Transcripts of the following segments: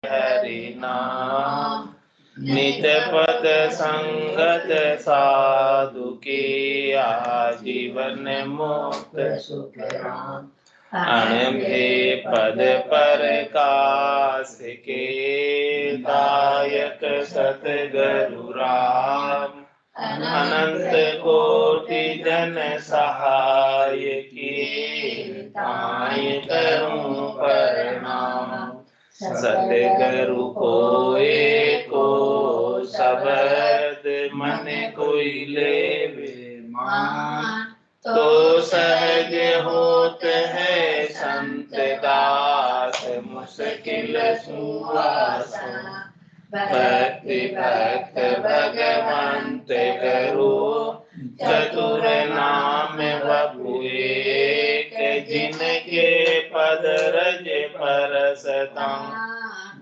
हरि नाम। नित पद संगत साधु की आजीवन मुक्त सुख राम। अनभे पद पर कास के दायक सतगुरु राम। अनंत कोटि जन सहाय की ताय करूं प्रणाम। सतगुरु कोय को शब्द मन कोई लेवे मान। तो सहज होत है संत दास मुश्किल सुआसा। भक्ति भक्त भगवंत करो चतुर नाम वपु एक। जिनके पद रज परसता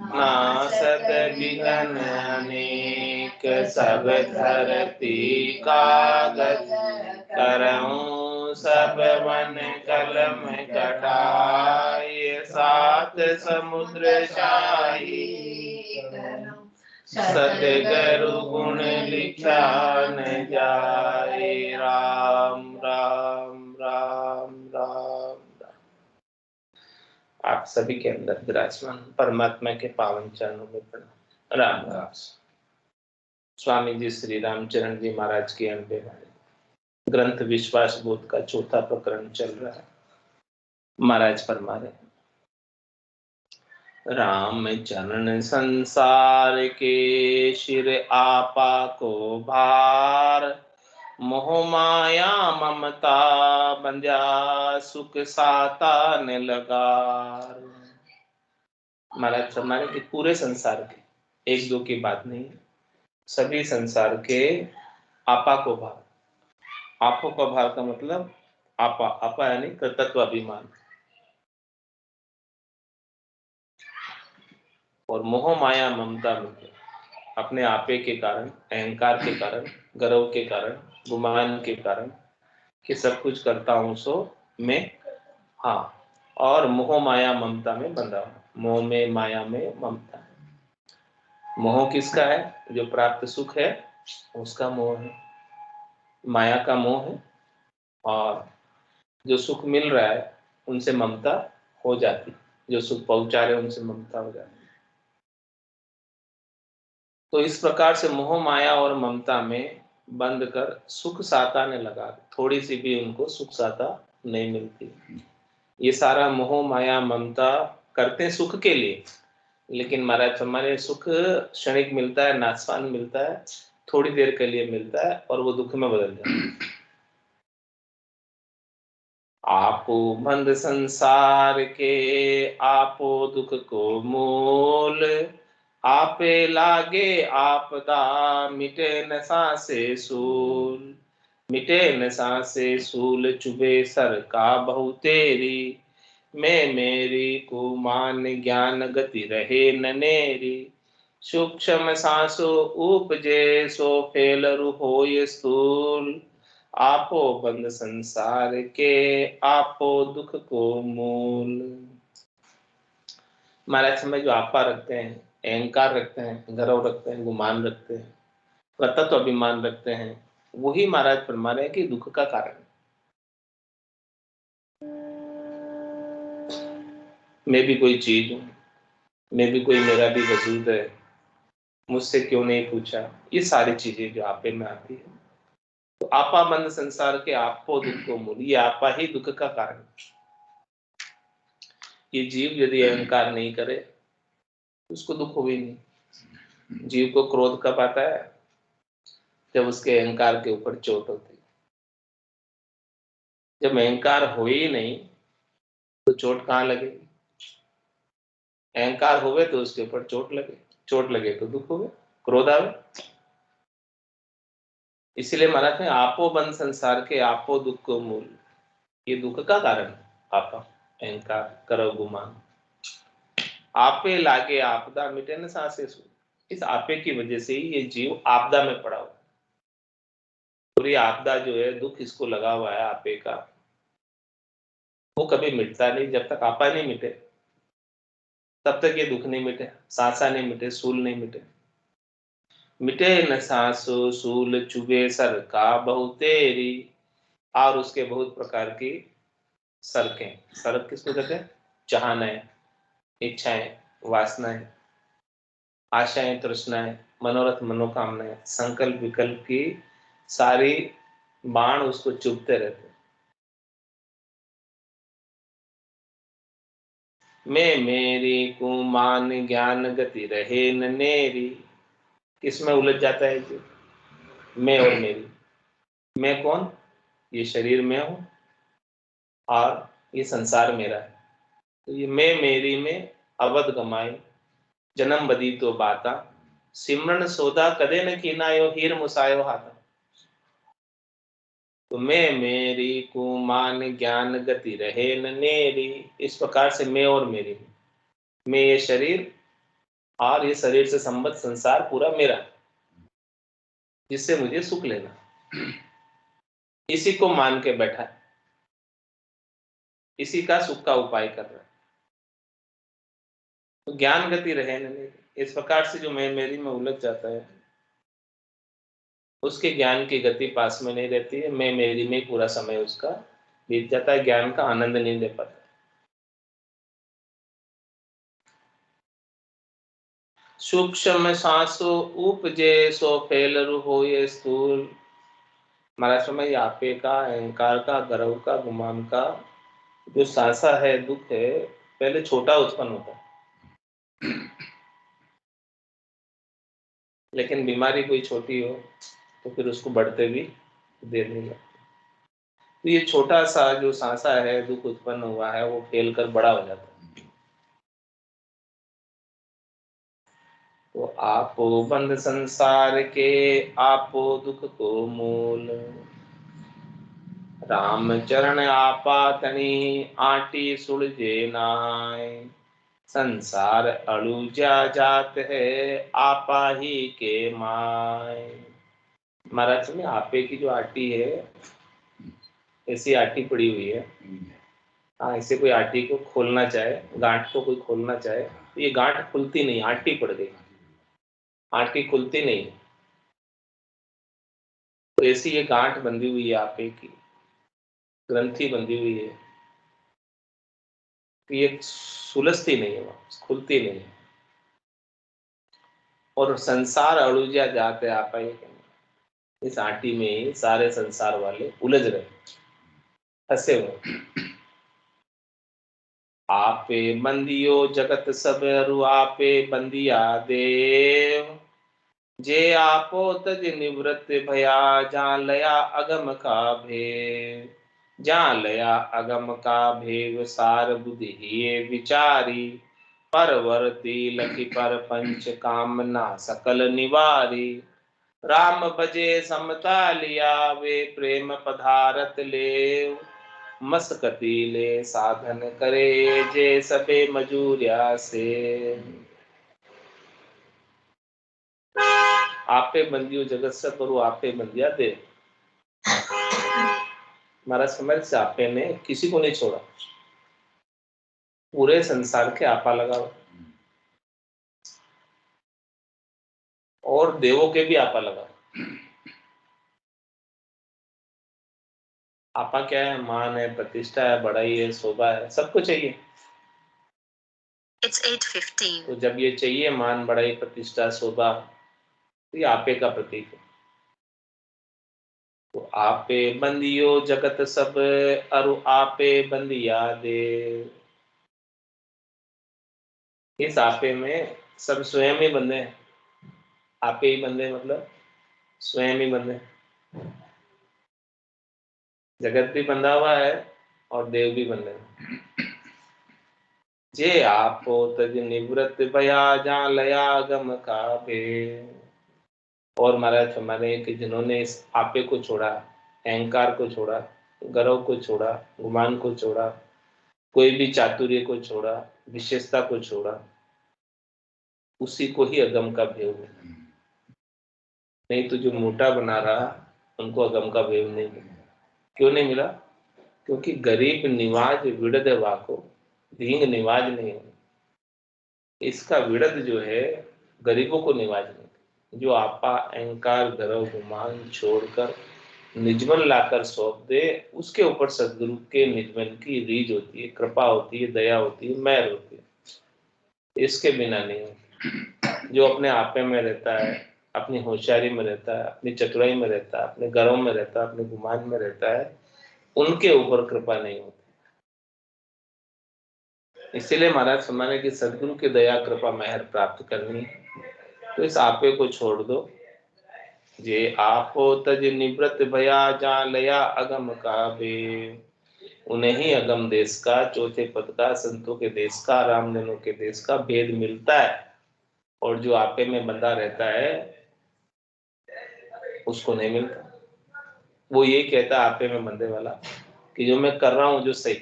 नासत विघ्न अनेक। सब धरती कागज करऊं सब वन कलम कटाय। सात समुद्र शाही सतगुरु गुण लिखा न जाए। राम राम राम राम। आप सभी के अंदर विराजमान परमात्मा के पावन चरणों में प्रणाम। राम राम। स्वामी जी श्री रामचरण जी महाराज की अनबे वाणी ग्रंथ विश्वास बोध का चौथा प्रकरण चल रहा है। महाराज फरमा रहे हैं, राम चरण संसार के शिर आपा को भार। मोह माया ममता बंध्या सुख साता ने लगार। महाराज फरमा रहे कि पूरे संसार के, एक दो की बात नहीं, सभी संसार के आपा को भार। आपो का भार का मतलब आपा, आपा यानी कृतत्व अभिमान। और मोह माया ममता में अपने आपे के कारण, अहंकार के कारण, गर्व के कारण, गुमान के कारण कि सब कुछ करता हूं सो मैं, हाँ, और मोह माया ममता में बंधा हूं। मोह में, माया में, ममता। मोह किसका है? जो प्राप्त सुख है उसका मोह है, माया का मोह है। और जो सुख मिल रहा है उनसे ममता हो जाती, जो सुख पहुंचा रहे उनसे ममता हो जाती। तो इस प्रकार से मोह माया और ममता में बंद कर सुख साता ने लगा, थोड़ी सी भी उनको सुख साता नहीं मिलती। ये सारा मोह माया ममता करते सुख के लिए, लेकिन महाराज हमारे सुख क्षणिक मिलता है, नाशवान मिलता है, थोड़ी देर के लिए मिलता है और वो दुख में बदल जाता है। आपो बंद संसार के आपो दुख को मूल। आपे लागे आपदा मिटे न सांसे सूल। मिटे न सांसे सूल चुभे सर का बहु तेरी। मैं मेरी को मान ज्ञान गति रहे ननेरी। सूक्ष्म सांसो उपजे सो फेलरु होय स्थूल। आपो बंद संसार के आपो दुख को मूल। महाराज समय जो आपा रखते हैं, अहंकार रखते हैं, गर्व रखते हैं, गुमान रखते हैं, तत्व अभिमान रखते हैं, वही महाराज फरमा रहे हैं कि दुख का कारण। मैं भी कोई चीज हूं, मैं भी कोई, मेरा भी वजूद है, मुझसे क्यों नहीं पूछा, ये सारी चीजें जो आपे में आती है। तो आपा बंद संसार के आपो दुख को मूल, ये आपा ही दुख का कारण। ये जीव यदि अहंकार नहीं करे उसको दुख हो ही नहीं। जीव को क्रोध कब आता है? जब उसके अहंकार के ऊपर चोट होती है। जब अहंकार हो ही नहीं तो चोट कहाँ लगेगी? अहंकार होवे तो उसके ऊपर चोट लगे, चोट लगे तो दुख होवे, क्रोध आवे। इसीलिए महाराज ने आपो बंद संसार के आपो दुख को मूल, ये दुख का कारण आपा, अहंकार, गर्व, गुमान। आपे लागे आपदा मिटे न सांसे सूल। इस आपे की वजह से ही ये जीव आपदा में पड़ा हुआ है। पूरी आपदा जो है, दुख इसको लगा हुआ है आपे का, वो कभी मिटता नहीं जब तक आपा नहीं मिटे। तब तक ये दुख नहीं मिटे, सांसा नहीं मिटे, सूल नहीं मिटे। मिटे न सांसो सूल चुभे सर का बहु तेरी, और उसके बहुत प्रकार की सरकें। सरक किसको कहते हैं? चाहनाएं, इच्छाएं, वासनाएं, आशाएं, तृष्णाएं, मनोरथ, मनोकामनाएं, संकल्प विकल्प की सारी बाण उसको चुभते रहते। मैं मेरी कुमान ज्ञान गति रहे न नेरी। किसमें उलझ जाता है जी? मैं और मेरी। मैं कौन? ये शरीर में हूं और ये संसार मेरा है। तो ये मैं मेरी में अवध गमाई, जन्म बदी तो बाता, सिमरन सौदा कदे न कीनायो, हीर मुसायो हाथा। तो मैं मेरी कुमान ज्ञान गति रहे न नेरी। इस प्रकार से मैं और मेरी, मैं ये शरीर और ये शरीर से संबद्ध संसार पूरा मेरा, जिससे मुझे सुख लेना, इसी को मान के बैठा है, इसी का सुख का उपाय कर रहा है। तो ज्ञान गति रहे न नेरी। इस प्रकार से जो मैं मेरी में उलझ जाता है, उसके ज्ञान की गति पास में नहीं रहती है। मैं मेरी में पूरा समय उसका बीत जाता है, ज्ञान का आनंद नहीं ले पाता। सूक्ष्म सांसो उपजे सो फैलरु हो ये स्थूल। महाराज समय आपे का, अहंकार का, गर्व का, गुमान का जो सांसा है, दुख है, पहले छोटा उत्पन्न होता है, लेकिन बीमारी कोई छोटी हो तो फिर उसको बढ़ते भी देर नहीं लगती। तो ये छोटा सा जो सांसा है, दुख उत्पन्न हुआ है, वो फैल कर बड़ा हो जाता है। तो आपो बंध संसार के, आपो दुख को मूल। राम चरण आपा तनी, आटी सुलझे नाय। संसार अड़ूजा जात है, आपा ही के माय। महाराज में आपे की जो आटी है, ऐसी आटी पड़ी हुई है। हाँ, ऐसे कोई आटी को खोलना चाहे, गांठ को कोई खोलना चाहे, तो ये गांठ खुलती नहीं, आटी पड़ गई, आटी खुलती नहीं। तो ऐसी ये गांठ बंधी हुई है, आपे की ग्रंथि बंधी हुई है, कि ये सुलझती नहीं है, खुलती नहीं है। और संसार अड़ूजा जाते आपा ही, इस आटी में ही सारे संसार वाले उलझ रहे, फंसे हुए। आपे बंदियो जगत सब अरु, आपे बंदिया देव। जे आपो तज निवृत्त भया, जान लया अगम का भेव। जान लया अगम का भेव, सार बुद्धि ही विचारी। परवर्ती लखि पर पंच कामना सकल निवारी। राम भजे समता लिया, वे प्रेम पधारत लेव। मस्कती ले साधन करे, जे सबे मजूरिया से। आपे बंदियो जगत सब करो, आपे बंदिया दे। महाराज समझ से आपे ने किसी को नहीं छोड़ा, पूरे संसार के आपा लगाओ, और देवों के भी आपा लगाओ। आपा क्या है? मान है, प्रतिष्ठा है, बड़ाई है, शोभा है, सब कुछ चाहिए। It's 8:15. तो जब ये चाहिए मान, बड़ाई, प्रतिष्ठा, शोभा, तो ये आपे का प्रतीक है। तो आपे बंदियो जगत सब, अरु आपे बंदिया दे। इस आपे में सब स्वयं ही बंधे हैं। आपे ही बंधे मतलब स्वयं ही बंधे। जगत भी बंधा हुआ है और देव भी बंधे हैं। जे आपो तज निवृत्त भया, जान लया गम का भेद। और महाराज हमारे कि जिन्होंने इस आपे को छोड़ा, अहंकार को छोड़ा, गर्व को छोड़ा, गुमान को छोड़ा, कोई भी चातुर्य को छोड़ा, विशेषता को छोड़ा, उसी को ही अगम का भेद मिला। नहीं तो जो मोटा बना रहा, उनको अगम का भेद नहीं मिला। क्यों नहीं मिला? क्योंकि गरीब निवाज विड़द वाको, धींग निवाज नहीं है। इसका विड़द जो है गरीबों को निवाजने, जो आपा अहंकार गर्व गुमान छोड़कर निजमन लाकर सौंप दे, उसके ऊपर सदगुरु के निजमन की रीझ होती है, कृपा होती है, दया होती है, मेहर होती है। इसके बिना नहीं होती। जो अपने आपे में रहता है, अपनी होशियारी में रहता है, अपनी चतुराई में रहता है, अपने गर्व में रहता है, अपने गुमान में रहता है, उनके ऊपर कृपा नहीं होती। इसीलिए महाराज फरमाने की सदगुरु की दया कृपा मेहर प्राप्त करनी है तो इस आपे को छोड़ दो। जे आपो तज निवृत भया जा लया अगम का बे, उन्हें ही अगम देश का, चौथे पद का, संतों के देश का, रामजनों के देश का भेद मिलता है। और जो आपे में बंधा रहता है उसको नहीं मिलता। वो ये कहता है आपे में बंधे वाला कि जो मैं कर रहा हूं जो सही।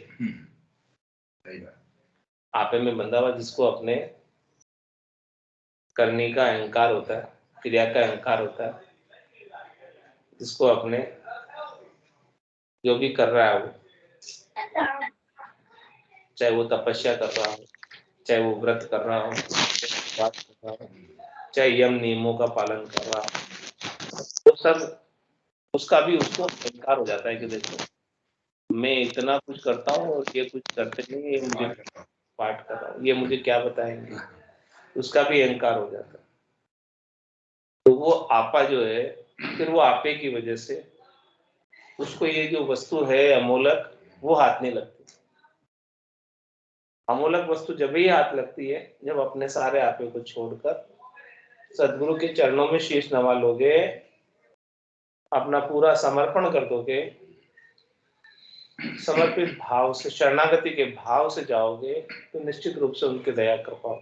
आपे में बंधा हुआ जिसको अपने करने का अहंकार होता है, क्रिया का अहंकार होता है, जिसको अपने जो भी कर रहा है वो, चाहे वो तपस्या कर रहा हो, चाहे वो व्रत कर रहा हो, चाहे यम नियमों का पालन कर रहा हो, तो सब उसका भी उसको अहंकार हो जाता है कि देखो मैं इतना कुछ करता हूँ और ये कुछ करते नहीं, ये मुझे पाठ कर रहा हूँ, ये मुझे क्या बताएंगे, उसका भी अहंकार हो जाता है। तो वो आपा जो है, फिर वो आपे की वजह से उसको ये जो वस्तु है अमोलक वो हाथ नहीं लगती। अमोलक वस्तु जब ही हाथ लगती है जब अपने सारे आपे को छोड़कर सदगुरु के चरणों में शीश नवा लोगे, अपना पूरा समर्पण कर दोगे, समर्पित भाव से शरणागति के भाव से जाओगे तो निश्चित रूप से उनकी दया कृपा।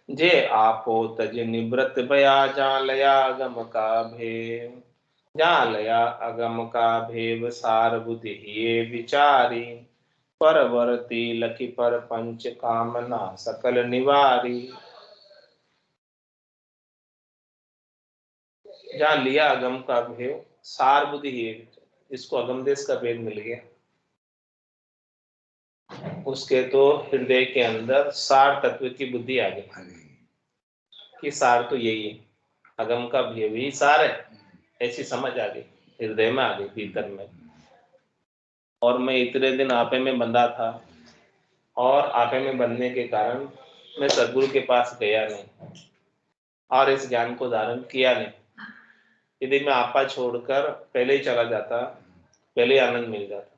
जे आपो तज निवृत भया जा लया अगम का भेव, जा लया अगम का भेव सार बुद्धि ये विचारी, परवर्ती लखी पर पंच कामना सकल निवारी। जहाँ लिया अगम का भेद सार बुद्धि है, इसको अगम देश का भेद मिल गया, उसके तो हृदय के अंदर सार तत्व की बुद्धि आ गई कि सार तो यही है, अगम का भेद ही सार है, ऐसी समझ आ गई, हृदय में आ गई, भीतर में। और मैं इतने दिन आपे में बंधा था और आपे में बंधने के कारण मैं सदगुरु के पास गया नहीं और इस ज्ञान को धारण किया नहीं। यदि मैं आपा छोड़कर पहले ही चला जाता, पहले ही आनंद मिल जाता।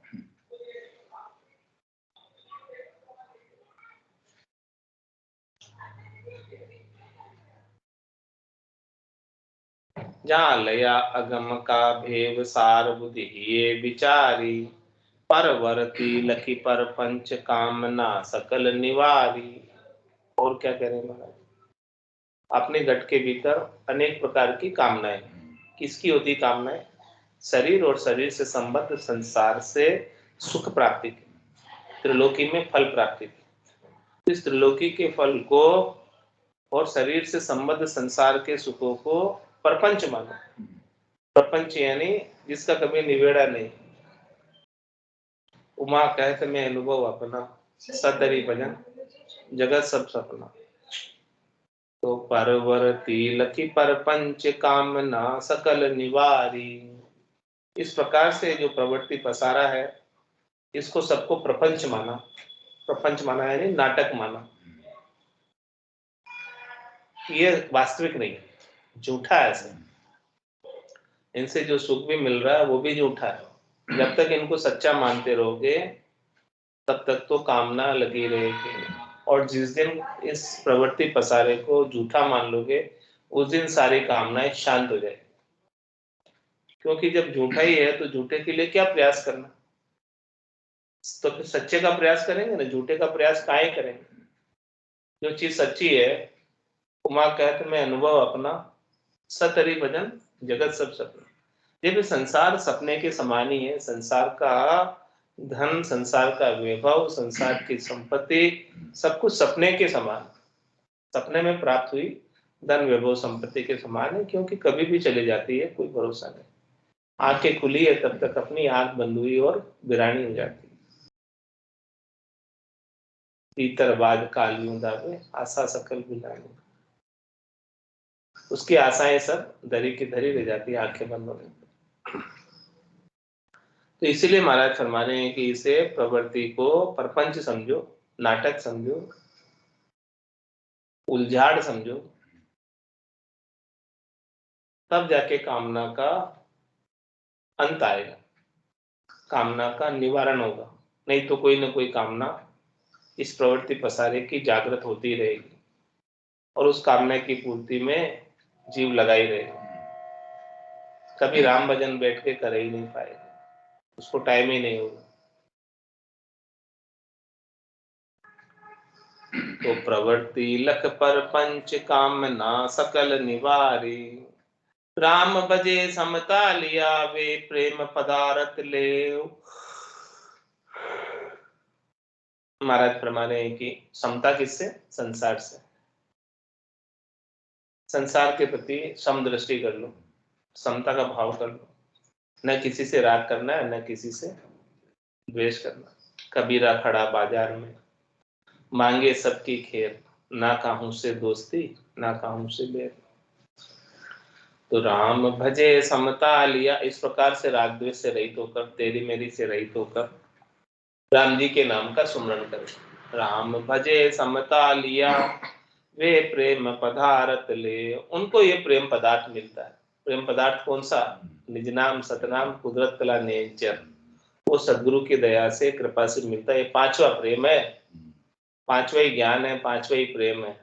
जहाँ लया अगम का भेव सार बुद्धि ये विचारी, परवर्ती लखी पर पंच कामना सकल निवारी। और क्या कह रहे हैं महाराज, अपने घट के भीतर अनेक प्रकार की कामनाएं, किसकी होती कामनाएं, शरीर और शरीर से संबद्ध संसार से सुख प्राप्ति की, त्रिलोकी में फल प्राप्ति की। इस त्रिलोकी के फल को और शरीर से संबद्ध संसार के सुखों को प्रपंच मानो। प्रपंच यानी जिसका कभी निवेड़ा नहीं। उमा कहत में अनुभव अपना, सतरी भजन जगत सब सपना। तो परवर्ती लखी परपंच कामना सकल निवारी। इस प्रकार से जो प्रवृत्ति पसारा है, इसको सबको प्रपंच माना। प्रपंच माना यानी नाटक माना, ये वास्तविक नहीं, झूठा है। ऐसा इनसे जो सुख भी मिल रहा है वो भी झूठा है। जब तक इनको सच्चा मानते रहोगे तब तक तो कामना लगी रहेगी, और जिस दिन इस प्रवृत्ति पसारे को झूठा मान लोगे उस दिन सारी कामनाएं शांत हो जाएगी। क्योंकि जब झूठा ही है तो झूठे के लिए क्या प्रयास करना, तो फिर सच्चे का प्रयास करेंगे ना, झूठे का प्रयास काहे करेंगे। जो चीज सच्ची है, उमा कहत में अनुभव अपना, सतरी भजन जगत सब सपना। ये भी संसार सपने के समान ही है। संसार का धन, संसार का वैभव, संसार की संपत्ति, सब कुछ सपने के समान, सपने में प्राप्त हुई धन वैभव संपत्ति के समान है, क्योंकि कभी भी चले जाती है, कोई भरोसा नहीं। आंखें खुली है तब तक अपनी आंख बंद हुई और वीरानी हो जाती है। भीतर बाद कालियों दावे आशा सकल बिलानी। उसकी आशाएं सब धरी की धरी रह जाती है आंखें बंद होने पर। तो इसीलिए महाराज फरमा रहे हैं कि इसे प्रवृत्ति को प्रपंच समझो, नाटक समझो, उलझाड़ समझो, तब जाके कामना का अंत आएगा, कामना का निवारण होगा। नहीं तो कोई ना कोई कामना इस प्रवृत्ति पसारे की जागृत होती रहेगी और उस कामना की पूर्ति में जीव लगा ही रहेगा। कभी राम भजन बैठ के कर ही नहीं पाएगा, उसको टाइम ही नहीं होगा। तो प्रवृत्ति लख पर पंच कामना सकल निवारी, राम भजे समता लिया वे प्रेम पदारथ ले। महाराज फरमा रहे हैं कि समता किससे? संसार से। संसार के प्रति समदृष्टि कर लो, समता का भाव कर लो। न किसी से राग करना है, न किसी से द्वेष करना। कबीरा खड़ा बाजार में मांगे सबकी खेर, ना काहू से दोस्ती ना काहू से बैर। तो राम भजे समता लिया, इस प्रकार से राग द्वेष से रहित होकर, तेरी मेरी से रहित होकर राम जी के नाम का सुमरण करें। राम भजे समता लिया वे प्रेम पदार्थ ले, उनको ये प्रेम पदार्थ मिलता है। प्रेम पदार्थ कौन सा? निज नाम सतनाम कुदरत कला नेचर, वो सदगुरु की दया से कृपा से मिलता है। ये पांचवा प्रेम है, पांचवा ही ज्ञान है, पांचवा ही प्रेम है।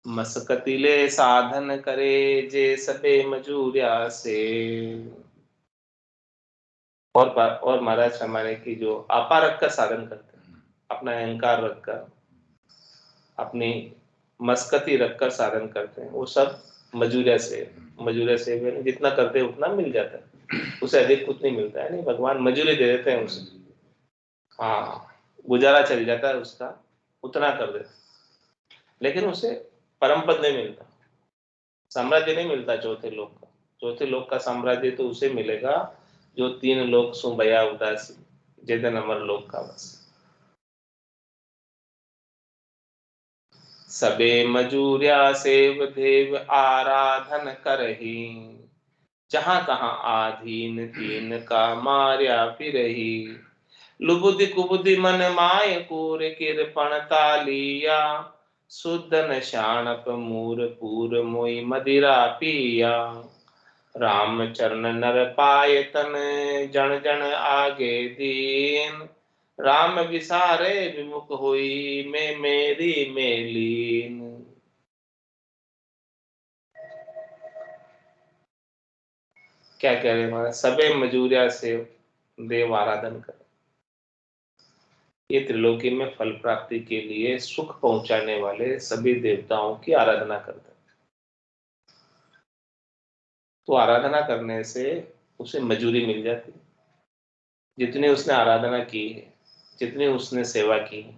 मसकतिले साधन करे जे सबे मजूरिया से। और महाराज हमारे की जो आपा रख कर साधन करते हैं, अपना अहंकार रखकर, अपनी मस्कती रखकर साधन करते हैं, वो सब मजूरिया से। मजूरिया से जितना करते हैं उतना मिल जाता है, उसे अधिक कुछ नहीं मिलता है। नहीं, भगवान मजूरी दे देते हैं उसे। हाँ, गुजारा चल जाता है उसका, उतना कर देते, लेकिन उसे परम पद नहीं मिलता, साम्राज्य नहीं मिलता चौथे लोक का। चौथे लोक का साम्राज्य तो उसे मिलेगा जो तीन लोक सु भया उदासी, जेदन अमर लोक का बस। सबे मजूरिया सेव देव आराधन करही, जहां तहां आधीन तीन का मार्या फिरही। लुबुधि कुबुधि मन माय कूर किरपण तालिया, सुदन शाणप मूर पूर मोई मदिरा पिया। राम चरण नर पाय तन जन जन आगे दीन, राम विसारे विमुख हुई मैं मेरी मेलीन। क्या कह रहे महाराज? सबे मजूरिया से देव आराधन कर, ये त्रिलोकी में फल प्राप्ति के लिए सुख पहुंचाने वाले सभी देवताओं की आराधना करते हैं। तो आराधना करने से उसे मजूरी मिल जाती है। जितनी उसने आराधना की है, जितनी उसने सेवा की है,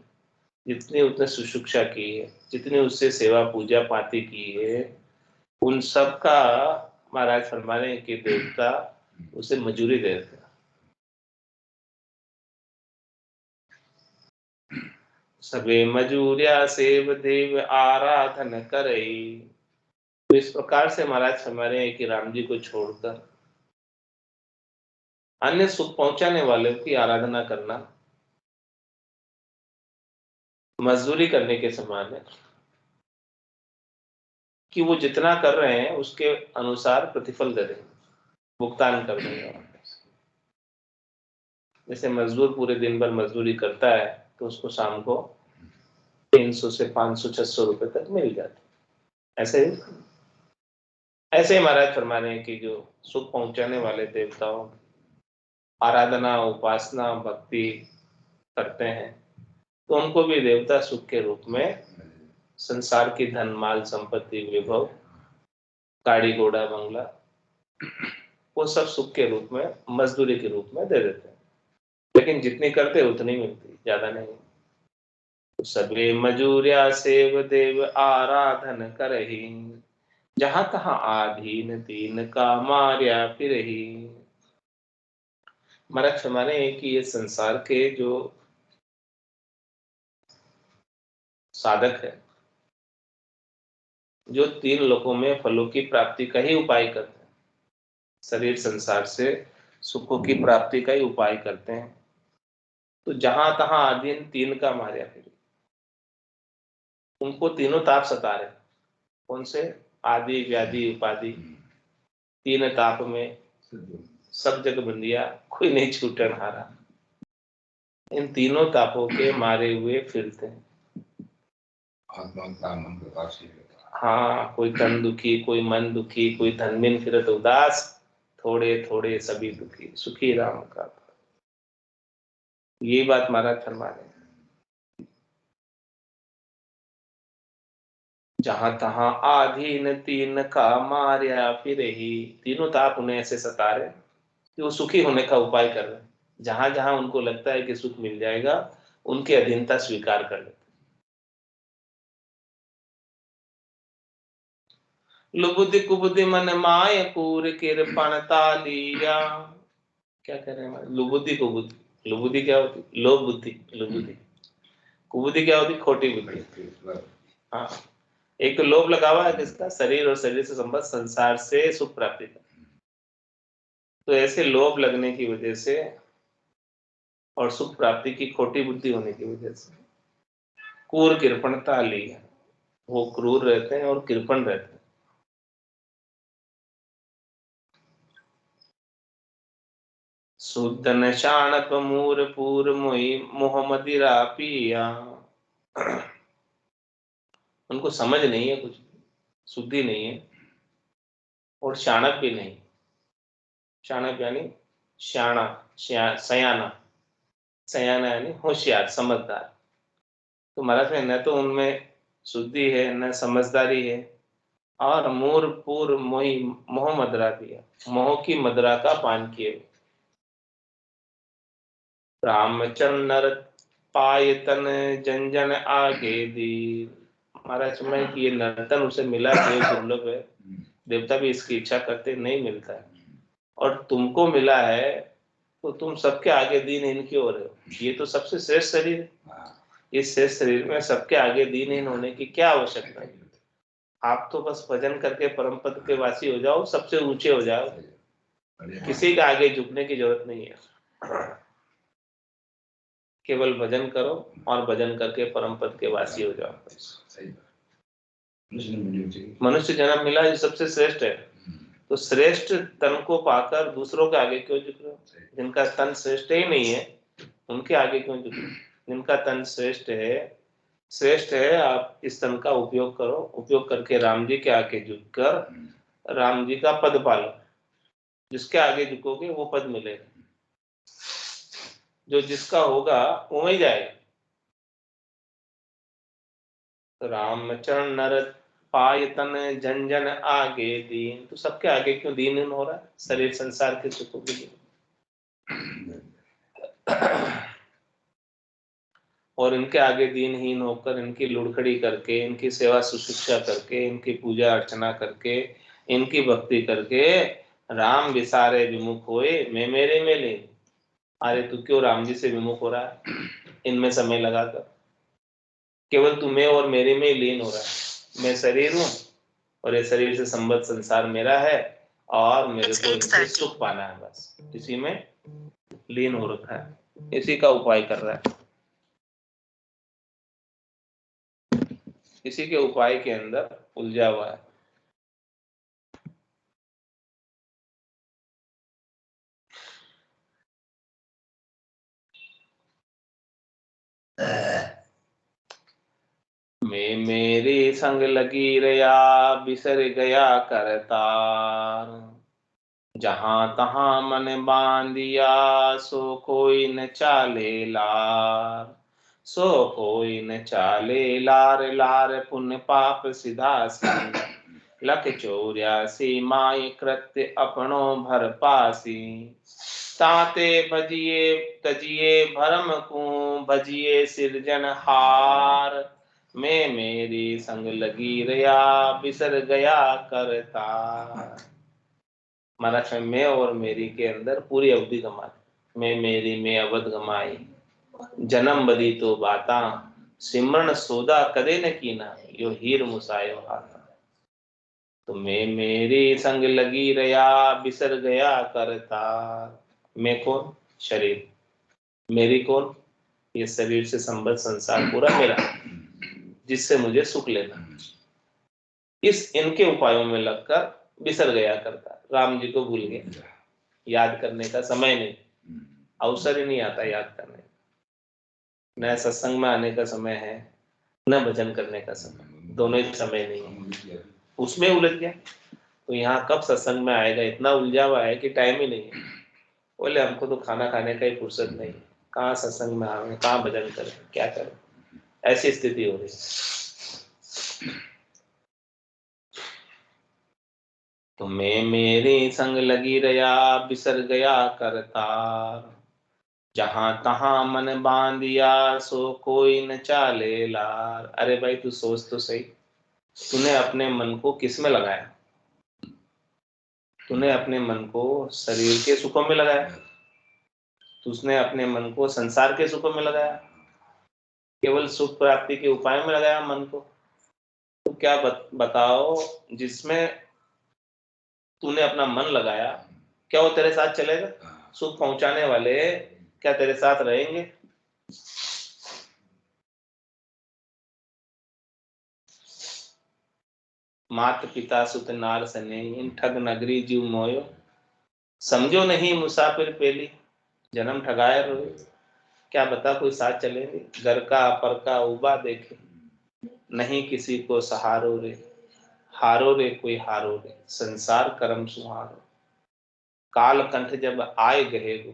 जितनी उसने शुश्रूषा की है, जितनी उससे सेवा पूजा पाती की है, उन सब का महाराज फरमाने के देवता उसे मजूरी देते हैं। सबे मजूरिया सेव देव आराधन करई। तो इस प्रकार से महाराज फरमाने हैं कि राम जी को छोड़कर अन्य सुख पहुंचाने वाले की आराधना करना मजदूरी करने के समान है, कि वो जितना कर रहे हैं उसके अनुसार प्रतिफल दे देंगे, भुगतान कर देंगे। जैसे मजदूर पूरे दिन भर मजदूरी करता है तो उसको शाम को 300 से 500 600 रुपए तक मिल जाते। ऐसे ही महाराज फरमा रहे हैं कि जो सुख पहुंचाने वाले देवताओं आराधना उपासना भक्ति करते हैं, तो उनको भी देवता सुख के रूप में संसार की धन माल संपत्ति विभव गाड़ी घोड़ा बंगला, वो सब सुख के रूप में मजदूरी के रूप में दे देते हैं। लेकिन जितनी करते उतनी मिलती, ज्यादा नहीं। तो सबे मजूरिया सेव देव आराधन करही, जहां तहां आधीन तीन का मार्या फिरही। महाराज हमारे कि ये संसार के जो साधक है, जो 3 लोकों में फलों की प्राप्ति का ही उपाय करते हैं, शरीर संसार से सुखों की प्राप्ति का ही उपाय करते हैं, तो जहां तहां आदि 3 का मार्या फिर उनको तीनों ताप सता रहे। कौन से? आदि व्याधि उपाधि, 3 ताप में सब जग बंदिया, कोई नहीं छूटन हारा। इन तीनों तापों के मारे हुए फिरते हैं। हाँ, कोई तन दुखी, कोई मन दुखी, कोई धन बिन फिरत उदास, थोड़े थोड़े सभी दुखी, सुखी राम का। ये बात महाराज फरमा रहे हैं। जहां तहां आधीन 3 का मार्या फिर ही, तीनों ताप उन्हें ऐसे सता रहे कि वो सुखी होने का उपाय कर रहे हैं। जहां जहां उनको लगता है कि सुख मिल जाएगा, उनकी अधीनता स्वीकार कर लेते। लुबुद्धि कुबुद्धि मन माय पूर कृपण तालिया। क्या कह रहे हैं? लुबुद्धि कुबुद्धि। लुबुद्धि क्या होती? लोभ बुद्धि। लुबुद्धि। कुबुद्धि क्या होती? खोटी बुद्धि। हाँ, एक तो लोभ लगा हुआ है किसका? शरीर और शरीर से संबंध, संसार से सुख प्राप्ति का। तो ऐसे लोभ लगने की वजह से और सुख प्राप्ति की खोटी बुद्धि होने की वजह से क्रूर कृपणता ली है। वो क्रूर रहते हैं और कृपण रहते हैं। शुद्धन शाणक मूर पूर मोहि मोह मदिरा पिया। उनको समझ नहीं है, कुछ शुद्धि नहीं है और शाणक भी नहीं। शाणक यानी श्याणा, सयाना। सयाना यानी होशियार, समझदार। तो महाराज में न तो उनमें शुद्धि है, न समझदारी है, और मूर पूर मोही मोह मदरा दिया, मोह की मदरा का पान किए। रामचंद्र पायतन जंजन आगे दी। महाराज में कि ये नर्तन उसे मिला तो दुर्लभ है, देवता भी इसकी इच्छा करते नहीं मिलता है, और तुमको मिला है तो तुम सबके आगे दीनहीन क्यों हो रहे हो? ये तो सबसे श्रेष्ठ शरीर है। इस श्रेष्ठ शरीर में सबके आगे दीनहीन होने की क्या आवश्यकता है? आप तो बस भजन करके परम पद के वासी हो जाओ, सबसे ऊंचे हो जाओ, किसी के आगे झुकने की जरूरत नहीं है। केवल भजन करो और भजन करके परम पद के वासी हो जाओ। मनुष्य जन्म मिला ये सबसे श्रेष्ठ है, तो श्रेष्ठ तन को पाकर दूसरों के आगे क्यों झुक रहे हो? जिनका तन श्रेष्ठ ही नहीं है उनके आगे क्यों झुक रहे हो? जिनका तन श्रेष्ठ है, आप इस तन का उपयोग करो, उपयोग करके राम जी के आगे झुककर राम जी का पद पालो। जिसके आगे झुकोगे वो पद मिलेगा, जो जिसका होगा वो वहीं जाएगा। तो रामचरण नर पाय तन जन आगे दीन, तो सबके आगे क्यों दीन हो रहा है? शरीर संसार के सुखों के लिए। और इनके आगे दीनहीन होकर, इनकी लुढ़खड़ी करके, इनकी सेवा शुश्रूषा करके, इनकी पूजा अर्चना करके, इनकी भक्ति करके राम विसारे विमुख होए मैं मेरे में ले। अरे तू क्यों राम जी से विमुख हो रहा है इनमें समय लगाकर? केवल तुम्हें और मेरे में लीन हो रहा है। मैं शरीर हूं और ये शरीर से संबद्ध संसार मेरा है, और मेरे को इनसे सुख पाना है, बस इसी में लीन हो रखा है, इसी का उपाय कर रहा है, इसी के उपाय के अंदर उलझा हुआ है। मैं मेरे संग लगी रया बिसर गया करतार, जहां तहां मन बांधिया सो कोई न चाले लार, सो कोई न चाले लार, लार पुण्य पाप सिधासी, लख 84 माय कृत्य अपनो भर पासी, ताते भजिए तजिए भरम को भजिए सिरजनहार, मैं मेरी संग लगी रया बिसर गया करता। महाराज मैं और मेरी के अंदर पूरी अवधि कमा मैं मेरी में अवध गमाई, जन्म बदी तो बाता, सिमरन सोदा कदे न कीना, यो हीर मुसायो हाथा। तो मैं मेरी संग लगी रया, बिसर गया करता। मैं कौन? शरीर। मेरी कौन? ये शरीर से संबद्ध संसार पूरा मेरा, जिससे मुझे सुख लेना। इस इनके उपायों में लगकर बिसर गया करता, राम जी को भूल गया। याद करने का समय नहीं, अवसर ही नहीं आता याद करने का। न सत्संग में आने का समय है, न भजन करने का समय, दोनों ही समय नहीं है। उसमें उलझ गया तो यहाँ कब सत्संग में आएगा? इतना उलझा हुआ है कि टाइम ही नहीं है। बोले हमको तो खाना खाने का ही फुर्सत नहीं है, कहाँ सत्संग में आवे, कहाँ भजन करें, क्या करें? ऐसी स्थिति हो रही है। तो मैं मेरी संग लगी रया, बिसर गया करतार। जहां तहां मन बांधिया, सो कोई न चाले लार। अरे भाई तू सोच तो सही, तूने अपने मन को किस में लगाया? तूने अपने मन को शरीर के सुखों में लगाया, तूने अपने मन को संसार के सुखों में लगाया, केवल सुख प्राप्ति के उपाय में लगाया मन को। तो क्या बताओ, जिसमें तूने अपना मन लगाया, क्या वो तेरे साथ चलेगा? सुख पहुंचाने वाले क्या तेरे साथ रहेंगे? मात पिता सुत नार सने, इन ठग नगरी जीव मोयो। समझो नहीं मुसाफिर पेली, जन्म ठगाए रोए। क्या बता कोई साथ चलेंगे? घर का पर का उबा देखे, नहीं किसी को सहारो रे। हारो रे कोई हारो रे, संसार कर्म सुहारो। काल कंठ जब आए गहे गो,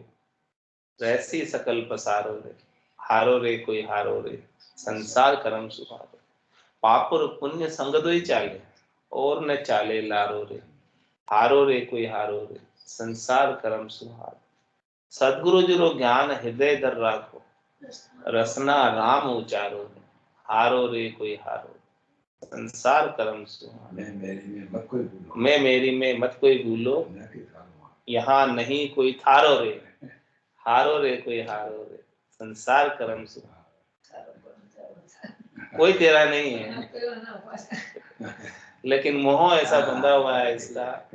रहसी सकल पसारो रे। हारो रे कोई हारो रे, संसार कर्म सुहारो। पापुर पुण्य संग दोई चाले, और न चाले लारो रे। हारो रे कोई हारो रे, संसार कर्म सुहारो। सदगुरु जिरो ज्ञान हृदय दर राखो, रसना राम उचारो रे। हारो रे कोई हारो, संसार कर्म सुहारो। मैं मेरी में मत कोई भूलो, यहाँ नहीं कोई थारो रे। हारो रे कोई हारो रे, संसार कर्म सुहारो। कोई तेरा नहीं है, लेकिन मोह ऐसा बंधा हुआ है इसका,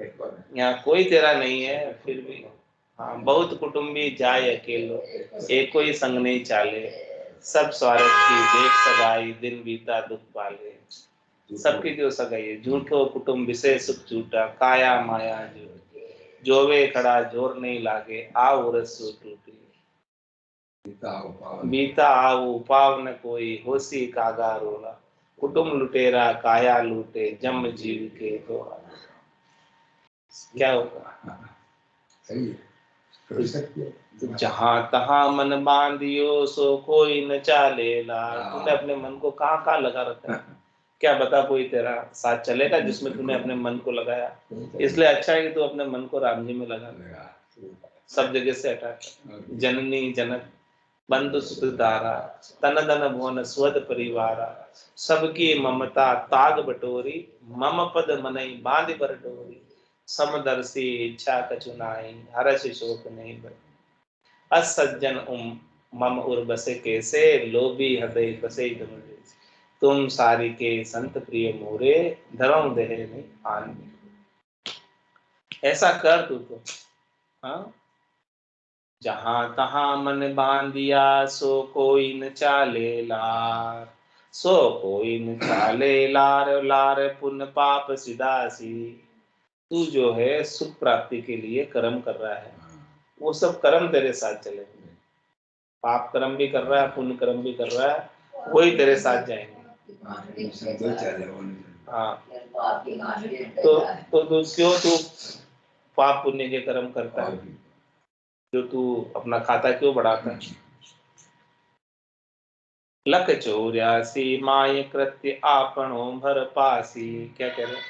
यहाँ कोई तेरा नहीं है फिर भी। हाँ, बहुत कुटुंबी जाए अकेलो, एक कोई संग नहीं चाले। सब स्वार्थ की देख सगाई, दिन बीता दुख पाले। सबकी जो सगाई है, झूठो कुटुंब विषय सुख झूठा, काया माया जो वे खड़ा जोर नहीं लागे, आओ रसो टूटी। बीता आओ पाव न कोई, होसी कागा रोला। कुटुंब लुटेरा काया लूटे, जम जीव के तो क्या होगा? सही है। तो जहां तहां मन बांधियो, सो कोई न चालेला। तूने अपने मन को कहाँ कहाँ लगा रखा है? क्या बता कोई तेरा साथ चलेगा जिसमें तूने अपने मन को लगाया? इसलिए अच्छा है कि तू अपने मन को राम जी में लगा, सब जगह से हटा। जननी जनक बंधु सुत धारा, तन धन भुवन स्वद परिवारा। सबकी ममता ताग बटोरी, मम पद मनई बांध पर डोरी। समदर्शी इच्छा कछु नाई, हर्ष शोक नहीं बन। असज्जन मम उर बसे कैसे, लोभी हृदय बसे तुम। तुम सारी के संत प्रिय मोरे, धर्म देह नहीं आन। ऐसा कर तू तो। हाँ, जहां तहां मन बांधिया, सो कोई न चाले लार। सो कोई न चाले लार, लार पुण्य पाप सिदासी। तू जो है सुख प्राप्ति के लिए कर्म कर रहा है, वो सब कर्म तेरे साथ चलेंगे। पाप कर्म भी कर रहा है, पुण्य कर्म भी कर रहा है, वही तेरे साथ जाएंगे। हाँ, तो क्यों तू पाप पुण्य के कर्म करता है? जो तू अपना खाता क्यों बढ़ाता है? लख 84 माय कृत्य आपनो भर पासी। क्या कह रहे?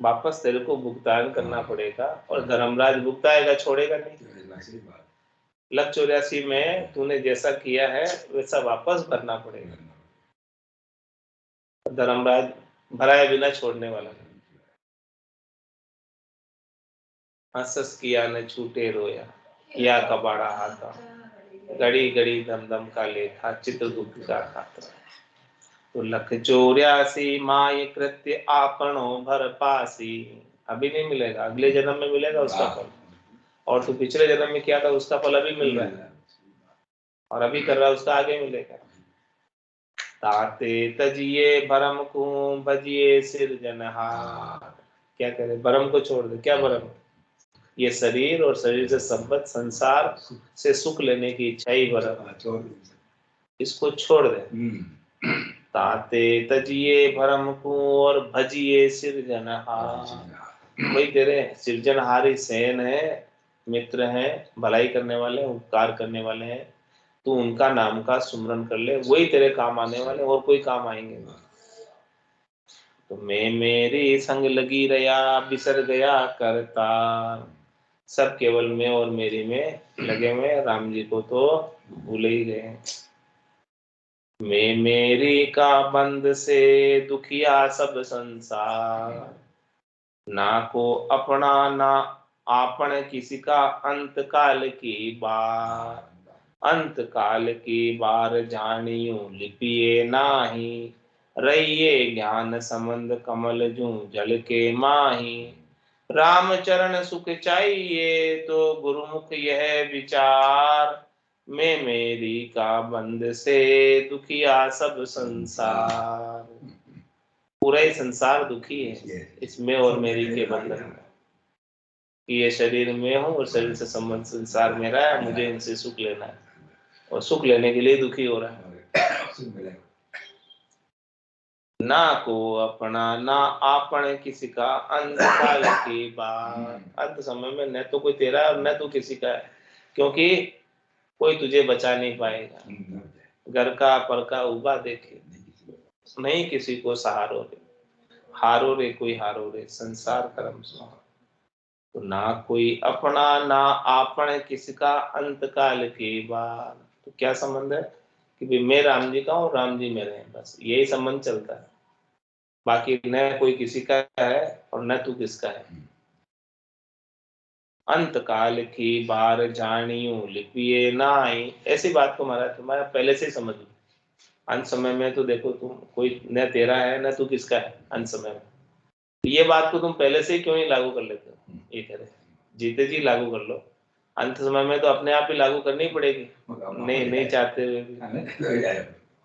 वापस तेरे को भुगतान करना पड़ेगा, और धर्मराज भुगताएगा, छोड़ेगा नहीं। लख 84 में तूने जैसा किया है वैसा वापस भरना पड़ेगा। धर्मराज भराए बिना छोड़ने वाला। हंस किया न छूटे रोया, या कबाड़ा हाथा, घड़ी घड़ी दम दम का लेखा, चित्रगुप्त का खाता। तो लख 84 माय कृत्य आपनो भर पासी। अभी नहीं मिलेगा, अगले जन्म में मिलेगा उसका फल। और तो पिछले जन्म में किया था उसका फल अभी मिल रहा है, और अभी कर रहा है उसका आगे मिलेगा। ताते तजिए भरम को भजिए सिरजनहार। क्या करे, भरम को छोड़ दे। क्या भरम? ये शरीर और शरीर से संबद्ध संसार से सुख लेने की इच्छा ही भरम, इसको छोड़ दे। ताते तजिए भरम को और भजिए सिरजनहार। वही तेरे सिरजनहारी सेन है, मित्र हैं, भलाई करने वाले, उपकार करने वाले हैं। तू उनका नाम का सुमरन कर ले, वही तेरे काम आने वाले, और कोई काम आएंगे नहीं। तो मैं मेरी संग लगी रहा, बिसर गया करता। सब केवल मैं और मेरी में लगे हुए, राम जी को तो भूल ही गए। मैं मेरी का बंद से दुखिया सब संसार, ना को अपना ना आपन किसी का, अंत काल की बार। अंत काल की बार जानियो लिपिए नाही, रहिए ज्ञान संबंध कमल जू जल के माही। राम चरण सुख चाहिए तो गुरुमुख यह विचार, मैं मेरी का बंद से दुखिया सब संसार। पूरा ही संसार दुखी है इसमें और मेरी के बंधन में, कि ये शरीर में हूँ और शरीर से संबंध संसार मेरा है, मुझे इनसे सुख लेना है, और सुख लेने के लिए दुखी हो रहा है। ना को अपना ना आपन किसी का, अंत काल की बात। अंत समय में न तो कोई तेरा और न तो किसी का है, क्योंकि कोई तुझे बचा नहीं पाएगा। घर का पर का उबा देखे, नहीं किसी को सहारो रे, हारो रे कोई हारो रे, संसार कर्म सो। तो ना कोई अपना ना आपन किसका, अंत काल की बात। तो क्या संबंध है कि भी मैं राम जी का हूँ, राम जी मेरे हैं, बस यही संबंध चलता है। बाकी न कोई किसी का है और न तू किसका है। अंत काल की बार जानियो लिपिए नाई। ऐसी बात को महाराज तुम्हारा पहले से ही समझ लो। अंत समय में तो देखो तुम, कोई न तेरा है न तू किसका है अंत समय में। ये बात को तुम पहले से ही क्यों नहीं लागू कर लेते हो? ये करे जीते जी लागू कर लो। अंत समय में तो अपने आप ही लागू करनी पड़ेगी, नहीं चाहते हुए भी।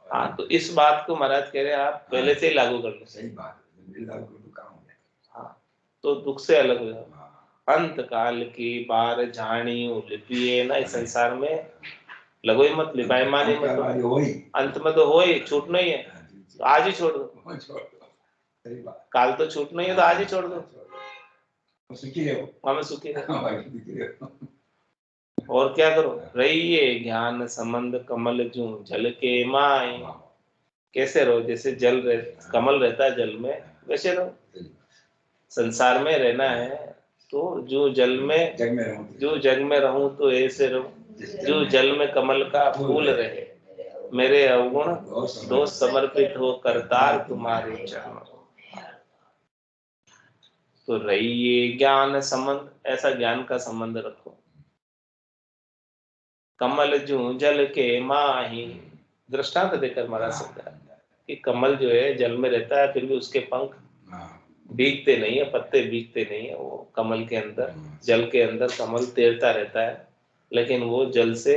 हाँ, तो इस बात को महाराज कह रहे हैं आप पहले से ही लागू कर लो। सही बात है। हाँ, तो दुख से अलग हो जाओ। अंत काल की बार जानियो लिपिए ना। इस संसार में लगो ही मत, लिपाई मानी मत। अंत में तो हो ही, छूटना ही है, तो आज ही छोड़ दो। काल तो छूटना ही है, तो आज ही छोड़ दो। हमें सुखी रहो। और क्या करो, रहिए ज्ञान संबंध कमल जू जल के माई। कैसे रहो? जैसे जल कमल रहता है जल में, वैसे रहो। संसार में रहना है तो जो जल में, जो जग में रहूं तो ऐसे रहूं, जो जल में कमल का फूल रहे। मेरे अवगुण दोष समर्पित हो करतार तुम्हारे चरणों। तो रहिए ज्ञान संबंध, ऐसा ज्ञान का संबंध रखो। कमल जू जल के माही। दृष्टांत देकर महाराज समझा कि कमल जो है जल में रहता है, फिर भी उसके पंख भीगते नहीं है, पत्ते भीगते नहीं है। वो कमल के अंदर, जल के अंदर कमल तैरता रहता है, लेकिन वो जल से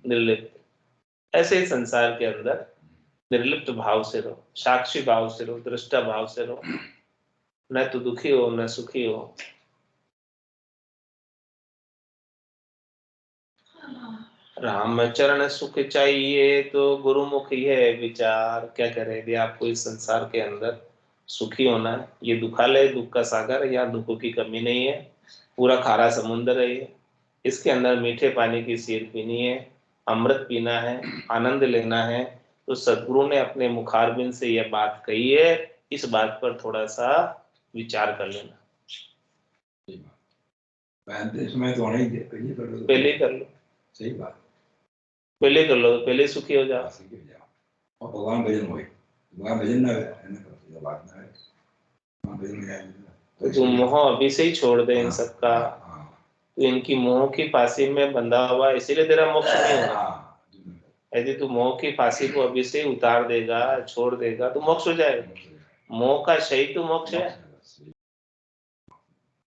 निर्लिप्त। ऐसे ही संसार के अंदर निर्लिप्त भाव से रहो, साक्षी भाव से रहो, दृष्टा भाव से रहो। न तो दुखी हो न सुखी हो। राम चरण सुख चाहिए तो गुरुमुख है विचार। क्या करे, यदि आपको इस संसार के अंदर सुखी होना है, ये दुखालय दुख का सागर, यहाँ दुखों की कमी नहीं है, पूरा खारा समुद्र है ये। इसके अंदर मीठे पानी की सीर पीनी है, अमृत पीना है, आनंद लेना है। तो सदगुरु ने अपने मुखारबिंद से यह बात कही है, इस बात पर थोड़ा सा विचार कर लेना। इसमें तो नहीं, पहले कर लो। सही बात, पहले कर लो, पहले सुखी हो जाओ। और भगवान भजन हो, भगवान भजन ना है, बात ना है। तो तुम मोह अभी से ही छोड़ दे इन सबका। तू इनकी मोह की फांसी में बंधा हुआ, इसीलिए तेरा मोक्ष नहीं हो रहा। यदि तू मोह की फांसी को अभी से उतार देगा, छोड़ देगा, तो मोक्ष हो जाएगा। मोह का शहीद तो मोक्ष है।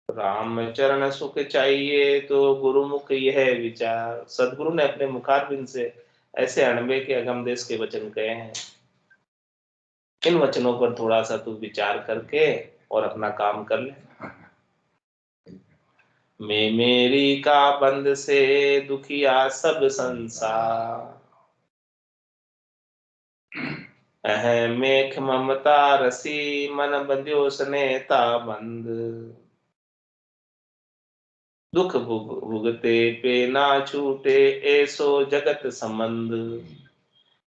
राम चरण सुख चाहिए तो गुरुमुख यह विचार। सदगुरु ने अपने मुखारबिंद से ऐसे अणबे के अगम देश के वचन कहे हैं। इन वचनों पर थोड़ा सा तू विचार करके और अपना काम कर ले। मैं मेरी का बंद से दुखिया सब संसार, मेख ममता रसी मन बंध्यो स्नेहता बंद। दुख भुगते पे ना छूटे ऐसो जगत संबंध,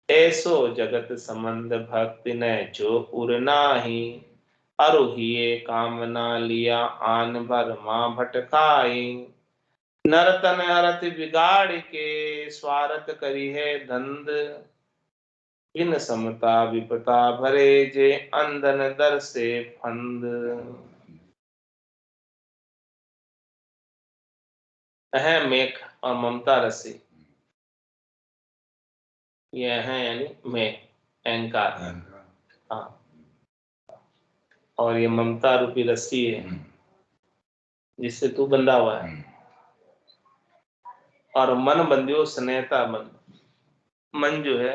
ऐसो जगत संबंध भक्ति न जो उर नाही। अरुहिए कामना लिया आन भर मां भटकाई। नरतन अरथ बिगाड़ के स्वार्थ करी है धंध। इन समता विपता भरे जे अंधन दर से फंद। मेघ और ममता रसी, ये है यानी मैं, अहंकार। हाँ, और ये ममता रूपी रस्सी है जिससे तू बंधा हुआ है। और मन बंधियो स्नेहता बंध, मन जो है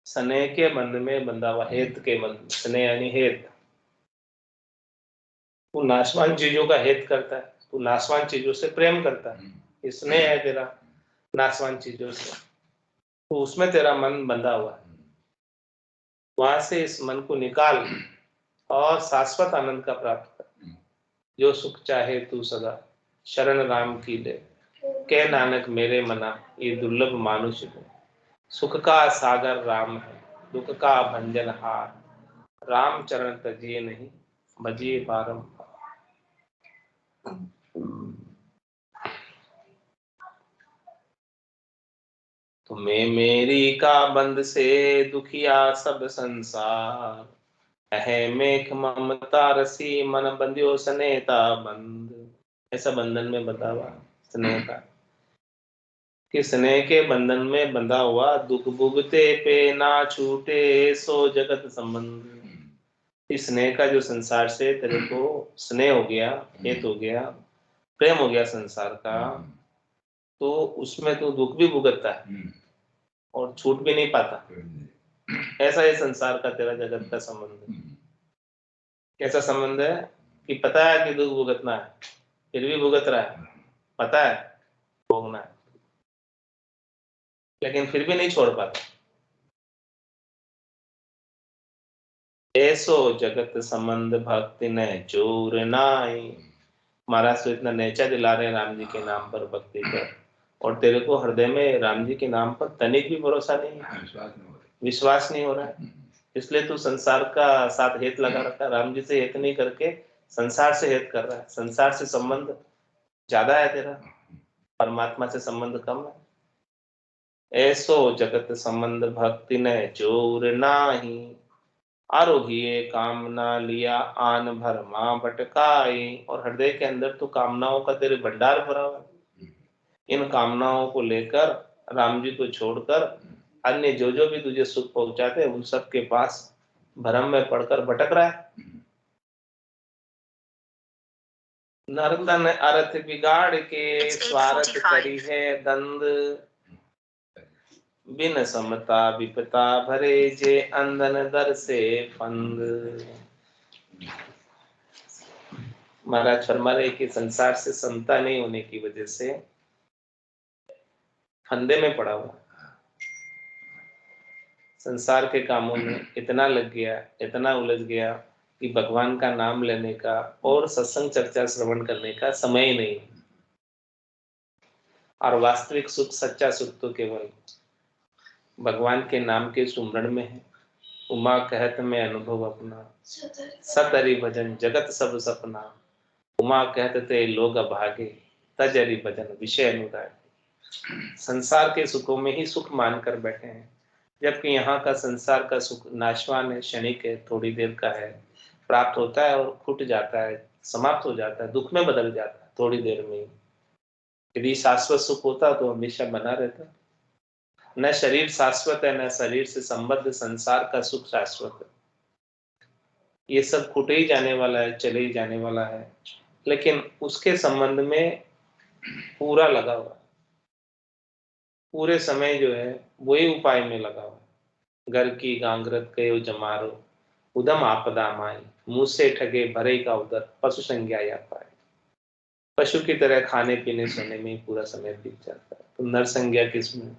स्नेह के बंध में बंधा हुआ, हेत के बंध। स्नेह यानी हेत। तू नाशवान चीजों का हेत करता है, तू नाशवान चीजों से प्रेम करता है, स्नेह है तेरा नाशवान चीजों से, तो उसमें तेरा मन बंधा हुआ है। वहां से इस मन को निकाल और शाश्वत आनंद का प्राप्त कर। जो सुख चाहे तू सदा शरण राम की ले। कह नानक मेरे मना ये दुर्लभ मानुष है। सुख का सागर राम है, दुख का भंजन हार। राम चरण तजिए नहीं, भजिए बारंबार। तो मैं मेरी का बंद से दुखिया सब संसार। मेख ममता रसी मन बंध्यो स्नेहता बंद। ऐसा बंधन में बंधा हुआ स्नेह का, कि स्नेह के बंधन में बंधा हुआ दुख भुगते पे ना छूटे सो जगत संबंध। इस स्नेह का जो संसार से तेरे को स्नेह हो गया, हेत हो गया, प्रेम हो गया संसार का, तो उसमें तो दुख भी भुगतता है और छूट भी नहीं पाता। ऐसा ही संसार का तेरा जगत का संबंध है। कैसा संबंध है कि पता है कि दुख भुगतना है, फिर भी भुगत रहा है। पता है भोगना है, लेकिन फिर भी नहीं छोड़ पाता। ऐसो जगत संबंध भक्ति न जोर नाई। महाराज तो इतना नेचा दिला रहे हैं राम जी के नाम पर भक्ति कर, और तेरे को हृदय में राम जी के नाम पर तनिक भी भरोसा नहीं है, विश्वास नहीं हो रहा है। इसलिए तू संसार का साथ हेत लगा रखा है, राम जी से हेत नहीं करके संसार से हेत कर रहा है। संसार से संबंध ज्यादा है तेरा, परमात्मा से संबंध कम है। ऐसो जगत संबंध भक्ति न जोर नाही। आरोहिए कामना लिया आन भर मां भटकाई। और हृदय के अंदर तो कामनाओं का तेरे भंडार भरा हुआ है। इन कामनाओं को लेकर राम जी को छोड़कर अन्य जो जो भी तुझे सुख पहुंचाते हैं उन सब के पास भ्रम में पड़कर भटक रहा है। नर्तन अर्थ बिगाड़ के स्वार्थ करी है दंद। बिन समता विपता भरे जे अंधन दर से फंद। महाराज फरमा रहे कि संसार से समता नहीं होने की वजह से फंदे में पड़ा हुआ, संसार के कामों में इतना लग गया, इतना उलझ गया कि भगवान का नाम लेने का और सत्संग चर्चा श्रवण करने का समय ही नहीं। और वास्तविक सुख, सच्चा सुख तो केवल भगवान के नाम के सुमरण में है। उमा कहत में अनुभव अपना, सतरि भजन जगत सब सपना। उमा कहत ते लोग भागे, तजरि भजन विषय अनुराग। संसार के सुखों में ही सुख मानकर बैठे हैं, जबकि यहाँ का संसार का सुख नाशवान है, क्षणिक है, थोड़ी देर का है, प्राप्त होता है और खुट जाता है, समाप्त हो जाता है, दुख में बदल जाता है थोड़ी देर में ही। यदि शाश्वत सुख होता तो हमेशा बना रहता। न शरीर शाश्वत है, न शरीर से संबद्ध संसार का सुख शाश्वत है। ये सब छूटे ही जाने वाला है, चले ही जाने वाला है, लेकिन उसके संबंध में पूरा लगा हुआ है। पूरे समय जो है वही उपाय में लगा हुआ है। घर की गांगरत कयो जमारो, उदम आपदा माई, मुंह से ठगे भरे का उदर, पशु संज्ञा या पाए। पशु की तरह खाने पीने सोने में ही पूरा समय बीत जाता है। तो नर संज्ञा किसमें?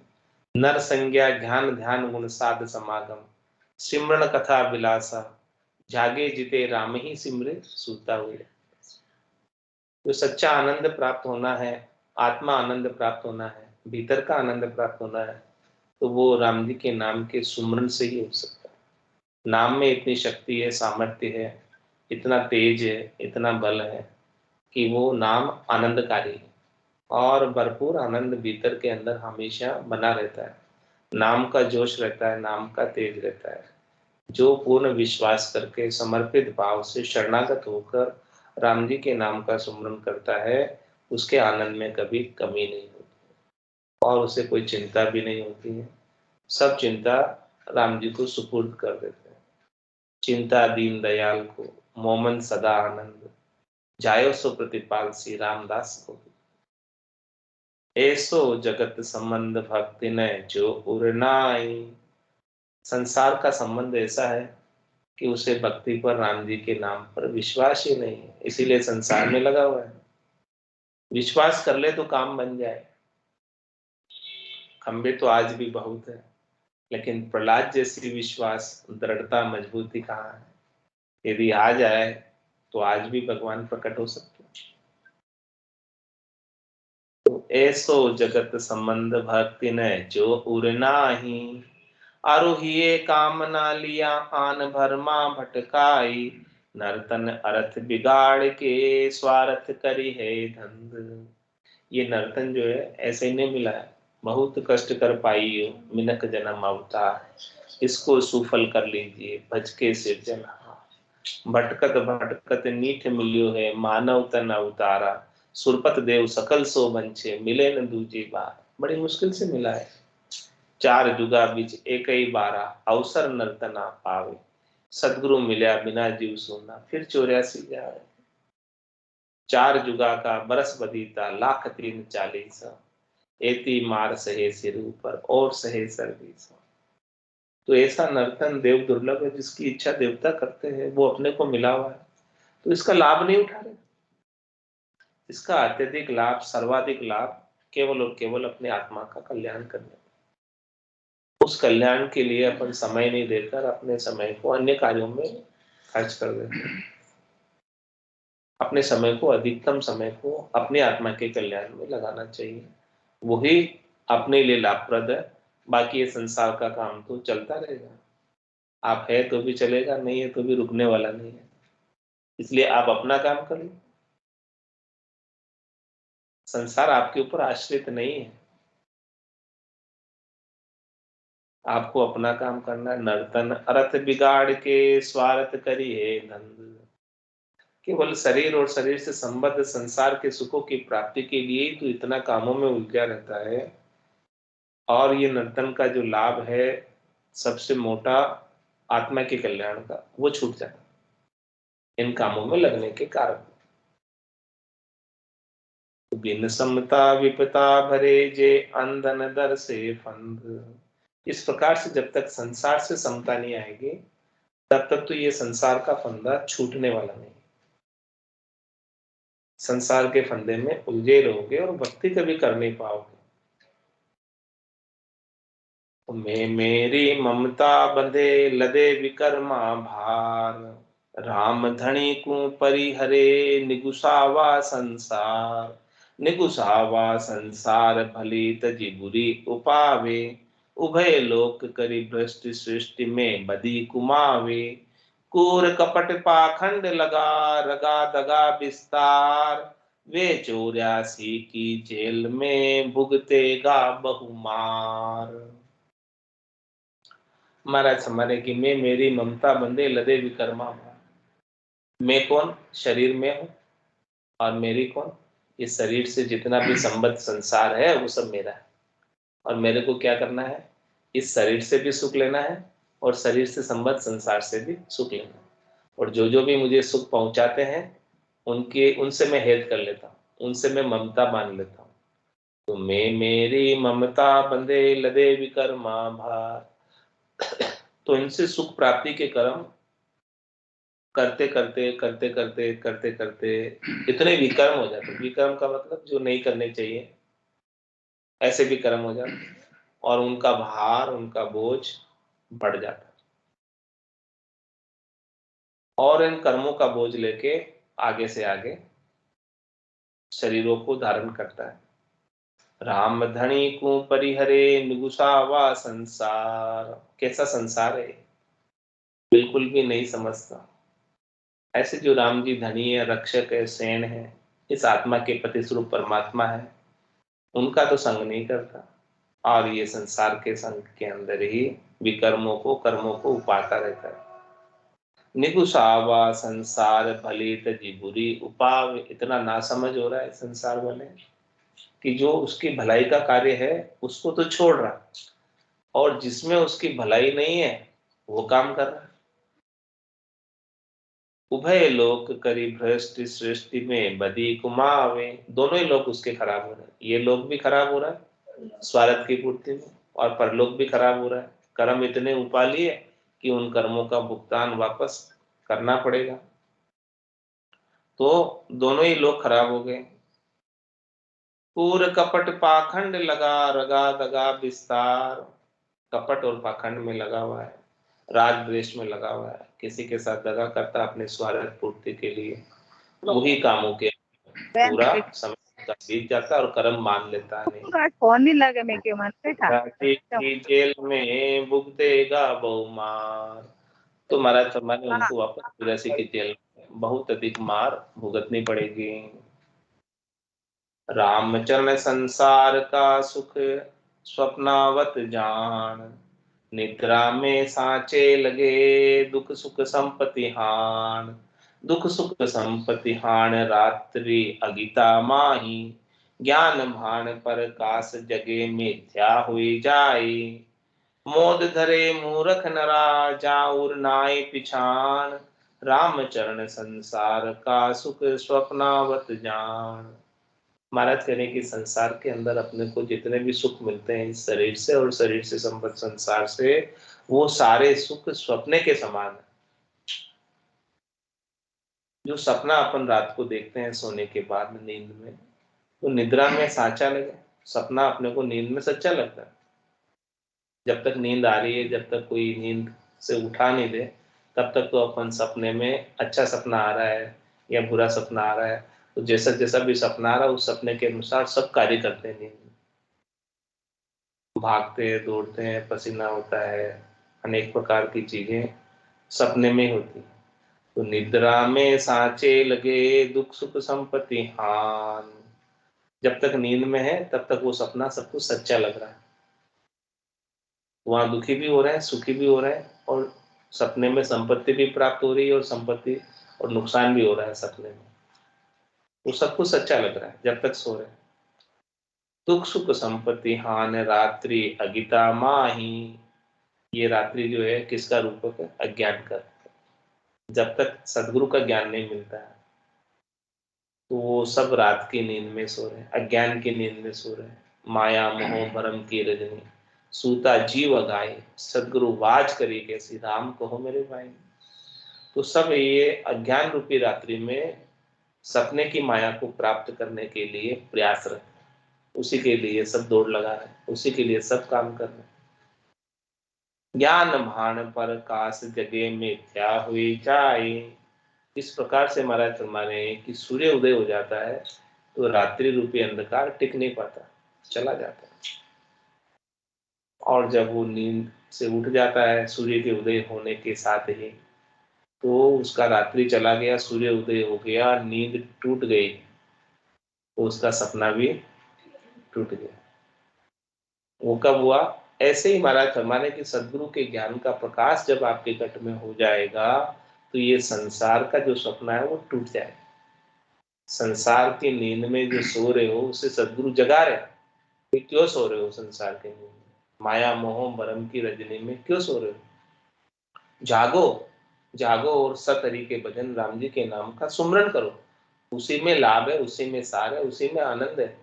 नर संज्ञा ध्यान ध्यान गुण साध समागम, सिमरण कथा विलासा, जागे जिते राम ही सिमरे सूता हुए। जो सच्चा आनंद प्राप्त होना है, आत्मा आनंद प्राप्त होना है, भीतर का आनंद प्राप्त होना है, तो वो राम जी के नाम के सुमरन से ही हो सकता है। नाम में इतनी शक्ति है, सामर्थ्य है, इतना तेज है, इतना बल है कि वो नाम आनंदकारी है और भरपूर आनंद भीतर के अंदर हमेशा बना रहता है। नाम का जोश रहता है, नाम का तेज रहता है। जो पूर्ण विश्वास करके समर्पित भाव से शरणागत होकर राम जी के नाम का सुमरन करता है, उसके आनंद में कभी कमी नहीं होती और उसे कोई चिंता भी नहीं होती है। सब चिंता राम जी को सुपुर्द कर देते हैं। चिंता दीन दयाल को, मोमन सदा आनंद, जायो सो प्रतिपाल श्री रामदास को। ऐसो जगत संबंध भक्ति न जो उरनाई। संसार का संबंध ऐसा है कि उसे भक्ति पर, राम जी के नाम पर विश्वास ही नहीं है, इसीलिए संसार में लगा हुआ है। विश्वास कर ले तो काम बन जाए। खंबे तो आज भी बहुत है, लेकिन प्रहलाद जैसी विश्वास, दृढ़ता, मजबूती कहाँ है? यदि आ जाए तो आज भी भगवान प्रकट हो सकते हैं। तो ऐसो जगत संबंध भक्ति न जो उरनाही, आरोहिए कामना लिया आन भरमा भटकाई, नर्तन अर्थ बिगाड़ के स्वार्थ करी है धंध। ये नर्तन जो है ऐसे ही नहीं मिला है, बहुत कष्ट कर पाई हो मिनक जन्म अवतार, इसको सुफल कर लीजिए भज के सिरजनहार। भटकत भटकत नीठ मिलियो है मानव तन अवतारा, सुरपत देव सकल सो बंछे मिले न दूजी बार। बड़ी मुश्किल से मिला है। चार जुगा बीच एक ही बारा, अवसर नर्तना पावे, सदगुरु मिल्या बिना जीव सोना फिर 84 जाए। चार जुगा का बरस बदीता लाख 340, एती मार सहे सिर ऊपर और सहे सर्दीसा। तो ऐसा नर्तन देव दुर्लभ है, जिसकी इच्छा देवता करते हैं, वो अपने को मिला हुआ है, तो इसका लाभ नहीं उठा रहे। इसका अत्यधिक लाभ, सर्वाधिक लाभ केवल और केवल अपने आत्मा का कल्याण करने। उस कल्याण के लिए अपन समय नहीं देकर अपने समय को अन्य कार्यों में खर्च कर देते हैं। अपने समय को, अधिकतम समय को अपने आत्मा के कल्याण में लगाना चाहिए। वही अपने लिए लाभप्रद है। बाकी ये संसार का काम तो चलता रहेगा। आप है तो भी चलेगा, नहीं है तो भी रुकने वाला नहीं है। इसलिए आप अपना काम करिए। संसार आपके ऊपर आश्रित नहीं है। आपको अपना काम करना है। नर्तन अर्थ बिगाड़ के स्वार्थ करी है धंध। केवल शरीर और शरीर से संबद्ध संसार के सुखों की प्राप्ति के लिए ही तो इतना कामों में उलझा रहता है। और ये नर्तन का जो लाभ है सबसे मोटा, आत्मा के कल्याण का, वो छूट जाता है इन कामों में लगने के कारण। बिन समता विपता भरे जे अंधन दर से फंद। इस प्रकार से जब तक संसार से समता नहीं आएगी, तब तक तो ये संसार का फंदा छूटने वाला नहीं। संसार के फंदे में उलझे रहोगे और भक्ति कभी कर नहीं पाओगे। मैं मेरी ममता बंधे लदे विकर्मा भार, राम धनी को परिहरे निगुसावा संसार। निगुसावा संसार भली तजी बुरी उपावे, उभय लोक करी भ्रष्ट सृष्टि में बदी कुमावे। कूर कपट पाखंड लगा रगा दगा विस्तार, वे 84 की जेल में भुगतेगा बहुमार। महाराज हमारे कि मैं मेरी ममता बंधे लदे विकर्मा भार। मैं कौन? शरीर में हूं। और मेरी कौन? इस शरीर से जितना भी संबद्ध संसार है वो सब मेरा है, और मेरे को क्या करना है, इस शरीर से भी सुख लेना है और शरीर से संबद्ध संसार से भी सुख लेना है। और जो जो भी मुझे सुख पहुंचाते हैं उनके उनसे मैं हेत कर लेता हूँ, उनसे मैं ममता मान लेता हूँ। तो मैं मेरी ममता बंधे लदे विकर्मा भार। तो इनसे सुख प्राप्ति के कर्म करते करते करते करते करते करते इतने विकर्म हो जाते। विकर्म का मतलब जो नहीं करने चाहिए, ऐसे भी कर्म हो जाते और उनका भार, उनका बोझ बढ़ जाता है। और इन कर्मों का बोझ लेके आगे से आगे शरीरों को धारण करता है। राम धनी को परिहरे निगुसावा संसार। कैसा संसार है, बिल्कुल भी नहीं समझता। ऐसे जो राम जी धनी है, रक्षक है, सेन है, इस आत्मा के पति स्वरूप परमात्मा है, उनका तो संग नहीं करता और ये संसार के संग के अंदर ही विकर्मों को, कर्मों को उपाता रहता है। निगुसावा संसार भली तजी बुरी। उपाव इतना नासमझ हो रहा है संसार वाले कि जो उसकी भलाई का कार्य है उसको तो छोड़ रहा है, और जिसमें उसकी भलाई नहीं है वो काम कर रहा है। उभय लोक करी भ्रष्ट सृष्टि में बदी कुमावे। दोनों ही लोग उसके खराब हो रहे हैं, ये लोग भी खराब हो रहा है स्वार्थ की पूर्ति में, और परलोक भी खराब हो रहा है। कर्म इतने उपा लिए कि उन कर्मों का भुगतान वापस करना पड़ेगा, तो दोनों ही लोग खराब हो गए। पूर कपट पाखंड लगा रगा दगा विस्तार। कपट और पाखंड में लगा हुआ है, राग द्वेष में लगा हुआ है, किसी के साथ दगा करता अपने स्वार्थ पूर्ति के लिए। वही कामों के पूरा समय का बीत जाता है और कर्म मान लेता नहीं। फोन नहीं लगे मैं के मन पे था रांची की जेल में भुगतेगा बहुमार। तो महाराज फरमाने उनको वापस चौरासी की जेल में बहुत अधिक मार भुगतनी पड़ेगी। रामचरण संसार का सुख स्वप्नावत जान। निद्रा में सांचे लगे दुख सुख संपत्ति हान। दुख सुख संपत्ति हान रात्रि अगिता माही। ज्ञान भान पर कास जगे मिथ्या हुई जाए। मोद धरे मूरख नरा जाऊर नाय पिछान। रामचरण संसार का सुख स्वप्नावत जान। महाराज कह रहे हैं कि संसार के अंदर अपने को जितने भी सुख मिलते हैं इस शरीर से और शरीर से संबद्ध संसार से, वो सारे सुख सपने के समान है। जो सपना अपन रात को देखते हैं सोने के बाद नींद में, तो निद्रा में साचा लगे, सपना अपने को नींद में सच्चा लगता है। जब तक नींद आ रही है, जब तक कोई नींद से उठा नहीं दे, तब तक तो अपन सपने में अच्छा सपना आ रहा है या बुरा सपना आ रहा है, तो जैसा जैसा भी सपना आ रहा है उस सपने के अनुसार सब कार्य करते हैं। नींद में भागते हैं, दौड़ते हैं, पसीना होता है, अनेक प्रकार की चीजें सपने में होती हैं। तो निद्रा में सांचे लगे दुख सुख संपत्ति हान। जब तक नींद में है तब तक वो सपना सब कुछ सच्चा लग रहा है, वहां दुखी भी हो रहे हैं, सुखी भी हो रहे हैं, और सपने में संपत्ति भी प्राप्त हो रही है और संपत्ति और नुकसान भी हो रहा है सपने में। वो सब कुछ सच्चा लग रहा है जब तक सो रहे हैं। दुख सुख संपत्ति हान रात्रि अगिता माही। ये रात्रि जो है किसका रूपक है, अज्ञान का। जब तक सदगुरु का ज्ञान नहीं मिलता है तो वो सब रात की नींद में सो रहे हैं, अज्ञान की नींद में सो रहे हैं। माया मोह भरम की रजनी सूता जीव गाय। सदगुरु वाज करी कैसी राम कहो मेरे भाई। तो सब ये अज्ञान रूपी रात्रि में सपने की माया को प्राप्त करने के लिए प्रयासरत है, उसी के लिए सब दौड़ लगा रहे हैं, उसी के लिए सब काम कर रहे हैं। ज्ञान भान पर काश जगे मिथ्या हुई जाए। इस प्रकार से महाराज फरमा रहे हैं कि सूर्य उदय हो जाता है तो रात्रि रूपी अंधकार टिक नहीं पाता, चला जाता है। और जब वो नींद से उठ जाता है सूर्य के उदय होने के साथ ही, तो उसका रात्रि चला गया, सूर्य उदय हो गया, नींद टूट गई, तो उसका सपना भी टूट गया। वो कब हुआ? ऐसे ही महाराज फरमाने की सदगुरु के ज्ञान का प्रकाश जब आपके घट में हो जाएगा तो ये संसार का जो सपना है वो टूट जाएगा। संसार की नींद में जो सो रहे हो उसे सदगुरु जगा रहे, फिर क्यों सो रहे हो संसार के नींद में? माया मोह भरम की रजनी में क्यों सो रहे हो? जागो, जागो और सतहरि के भजन राम जी के नाम का सुमरन करो। उसी में लाभ है, उसी में सार है, उसी में आनंद है।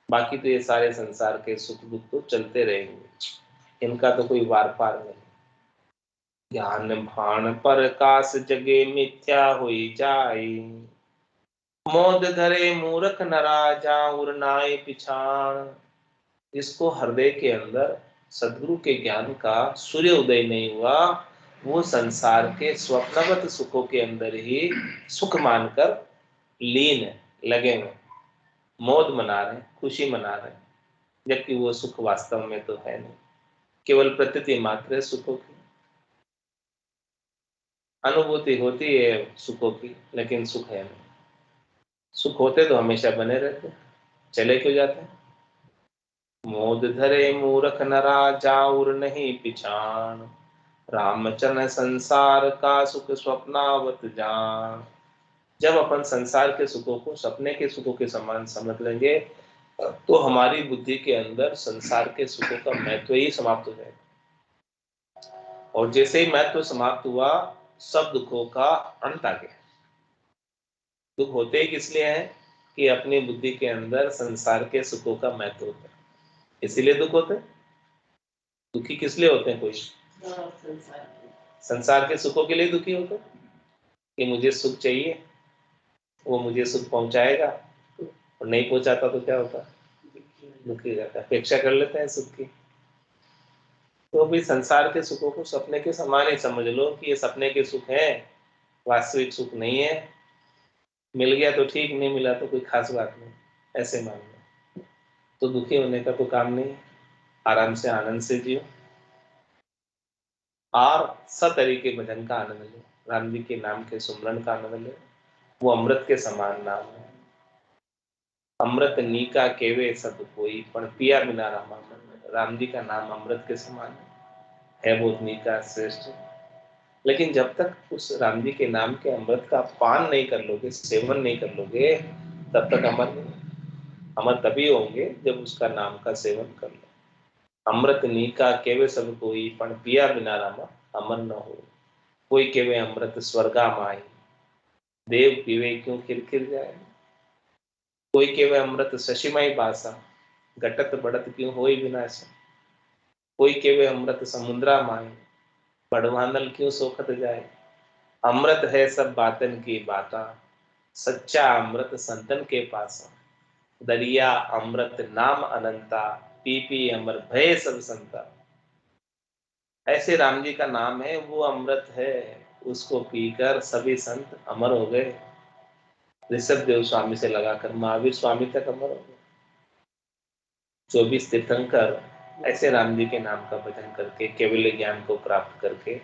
बाकी तो ये सारे संसार के सुख दुख तो चलते रहेंगे, इनका तो कोई वार पार नहीं। ज्ञान भान पर कास जगे मिथ्या हुई जाई, मोद धरे मूर्ख नरा जाऊर नाय पिछाण। जिसको हृदय के अंदर सदगुरु के ज्ञान का सूर्य उदय नहीं हुआ, वो संसार के स्वप्नवत सुखों के अंदर ही सुख मानकर लीन है, लगे हुए, मौज मना रहे, खुशी मना रहे, जबकि वो सुख वास्तव में तो है नहीं, केवल प्रतीति मात्र है सुखों की। अनुभूति होती है सुखों की, लेकिन सुख है नहीं। सुख होते तो हमेशा बने रहते, चले क्यों जाते? मोद धरे मूर्ख नरा जाऊर नहीं पिछाण, रामचरण संसार का सुख स्वप्नावत जान। जब अपन संसार के सुखों को सपने के सुखों के समान समझ लेंगे, तो हमारी बुद्धि के अंदर संसार के सुखों का महत्व ही समाप्त हो जाएगा। और जैसे ही महत्व समाप्त हुआ, सब दुखों का अंत आ गया। दुख होते ही किस लिए हैं? कि अपनी बुद्धि के अंदर संसार के सुखों का महत्व होता है, इसीलिए दुख होते हैं। दुखी किस लिए होते हैं? कोई संसार के सुखों के लिए दुखी होते हैं कि मुझे सुख चाहिए, वो मुझे सुख पहुंचाएगा, और नहीं पहुंचाता तो क्या होता? दुखी रहता है, अपेक्षा कर लेते हैं सुख की। तो भी संसार के सुखों को सपने के समान ही समझ लो कि ये सपने के सुख हैं, वास्तविक सुख नहीं है। मिल गया तो ठीक, नहीं मिला तो कोई खास बात नहीं, ऐसे मान लो। तो दुखी होने का तो काम नहीं है, आराम से आनंद से जियो और सतरीके भजन का आनंद लो, राम जी के नाम के सुमरन का आनंद लो। वो अमृत के समान नाम है। अमृत नीका केवे सब कोई, पण पिया बिना रामा मन। राम जी का नाम अमृत के समान है बहुत मीठा श्रेष्ठ। लेकिन जब तक उस राम जी के नाम के अमृत का पान नहीं कर लोगे, सेवन नहीं कर लोगे, तब तक अमर नहीं। अमर तभी होंगे जब उसका नाम का सेवन कर लो। अमृत नीका केवे सब कोई, पण पिया बिना रामा अमर न हो। कोई केवे अमृत स्वर्गा माई, देव पीवे क्यों खिर खिर जाए। कोई केवे अमृत शशिमाई बासा, घटत बढ़त क्यों होई विनाश। कोई केवे अमृत समुद्रा माई, बढ़वानल क्यों सोखत जाए। अमृत है सब बातन की बाता, सच्चा अमृत संतन के पासा। दरिया अमृत नाम अनंता, पी पी अमर भय सब संता। ऐसे राम जी का नाम है, वो अमृत है, उसको पीकर सभी संत अमर हो गए। ऋषभ देव स्वामी से लगाकर महावीर स्वामी तक अमर हो गए। 24 तीर्थंकर ऐसे राम जी के नाम का भजन करके केवल ज्ञान को प्राप्त करके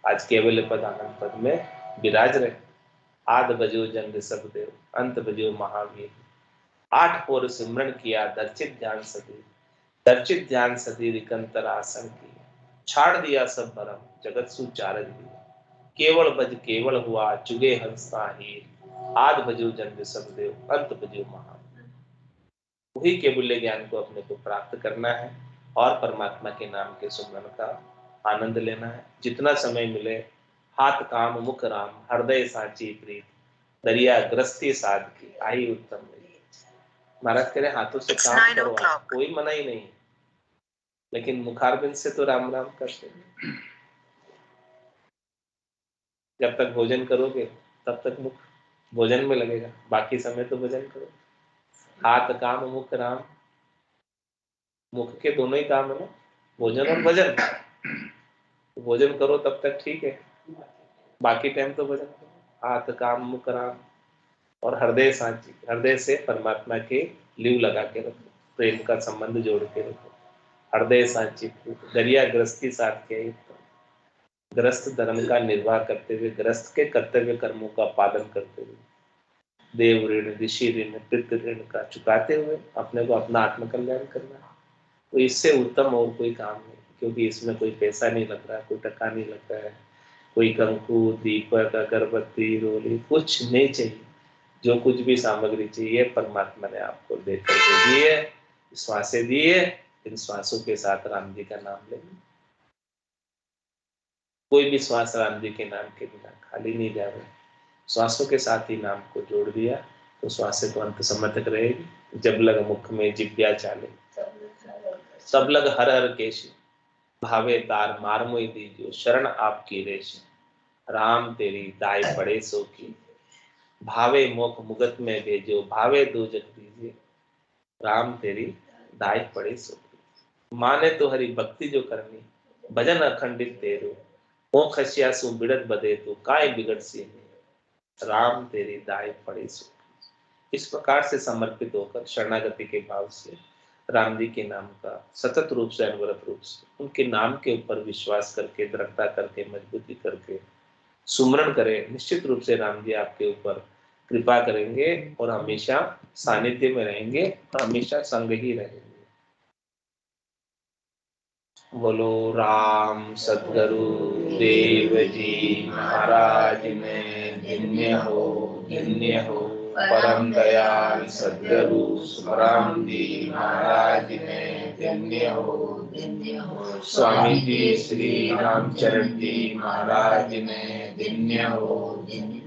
आज केवल पद आनंद पद में विराज रहे। आद बजो जन ऋषभ देव, अंत बजो महावीर। 8 पोर सिमरन किया दर्चित ध्यान सदी, दर्चित ध्यान सदी रिकंतर आसन की। छाड़ दिया सब भरम जगत सुचारक दिया, केवल बज केवल हुआ चुगे हंस हीर। आद बजो जन ऋषभ देव, अंत बजो महावीर। वही केवल्य ज्ञान को अपने को प्राप्त करना है और परमात्मा के नाम के सुमरन का आनंद लेना है। जितना समय मिले हाथ काम मुख राम, हृदय साची प्रीत। दरिया ग्रस्ती साध की आई उत्तम नहीं। महाराज कह रहे हाथों से काम करो, कोई मना ही नहीं, लेकिन मुखारबिंद से तो राम राम करते हैं। जब तक भोजन करोगे तब तक मुख भोजन में लगेगा, बाकी समय तो भजन करो। हाथ काम मुख राम, मुख के दोनों ही काम है ना, भोजन और भजन। तो भोजन करो तब तक ठीक है, बाकी टाइम तो भजन करो। हाथ काम मुख राम और हृदय साची, हृदय से परमात्मा के लिव लगा के रखो, प्रेम का संबंध जोड़ के रखो। हृदय साची दरिया गृहस्थी साथ के, गृहस्थ धर्म का निर्वाह करते हुए, गृहस्थ के कर्तव्य कर्मों का पालन करते हुए, देव ऋण ऋषि ऋण पितृ ऋण का चुकाते हुए अपने को अपना आत्मकल्याण करना है। तो इससे उत्तम और कोई काम नहीं, क्योंकि इसमें कोई पैसा नहीं लग रहा, कोई टका नहीं लग रहा है, कोई कंकु दीपक अगरबत्ती रोली कुछ नहीं चाहिए। जो कुछ भी सामग्री चाहिए परमात्मा ने आपको देकर दे दी है। श्वासें दी है, इन श्वासों के साथ राम जी का नाम लेंगे। कोई भी श्वास राम जी के नाम के बिना खाली नहीं जावे। श्वासों के साथ ही नाम को जोड़ दिया तो श्वासें तो अंत समय तक रहेगी। जब लग मुख में जिब्या चाले, सब लग हर हर केश, भावे तार मार मोई दीजियो, शरण आपकी रेश। राम तेरी दाई पड़े सो की, भावे मोख मुगत में भेजो, भावे दोजख दीजिए। राम तेरी दाई पड़े सो की। माने तो हरि भक्ति जो करनी, भजन अखंडित तेरो। ओ खसिया सु बिड़त बदे तो काय बिगड़ सी। राम तेरी दाई पड़े सो की। इस प्रकार से समर्पित होकर शरणागति के भाव से राम जी के नाम का सतत रूप से, अनवरत रूप से, उनके नाम के ऊपर विश्वास करके, दृढ़ता करके, मजबूती करके सुमरण करें। निश्चित रूप से राम जी आपके ऊपर कृपा करेंगे और हमेशा सानिध्य में रहेंगे और हमेशा संग ही रहेंगे। बोलो राम सद्गुरु देव जी महाराज में धन्य हो, धन्य हो। परम दयाल सद्गुरु सुखराम जी महाराज में धन्य हो, धन्य हो। स्वामी जी श्री रामचरण जी महाराज में धन्य हो, धन्य।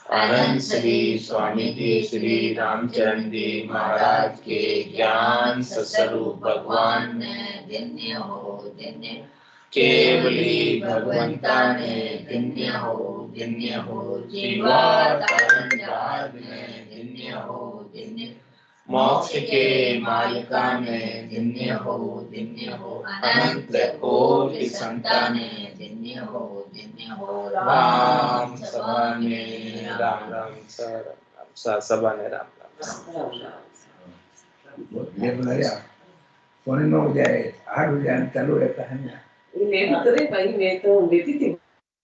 आनंद श्री स्वामी जी श्री रामचरण जी महाराज के ज्ञान स्वरूप भगवान में धन्य हो, धन्य। केवली भगवंता में धन्य हो, धन्य हो। जीवावतारण जहाज में धन्य हो, धन्य। मोक्ष के मालिका में धन्य हो, धन्य हो। अनंत कोटि संतानें धन्य हो, धन्य हो। राम सभा में राम राम सभा ने राम राम। ये बनाया पौने 9 बजे 8 बजे चालू रहता है ना। ये मैं तो नहीं भाई, मैं तो लेती थी।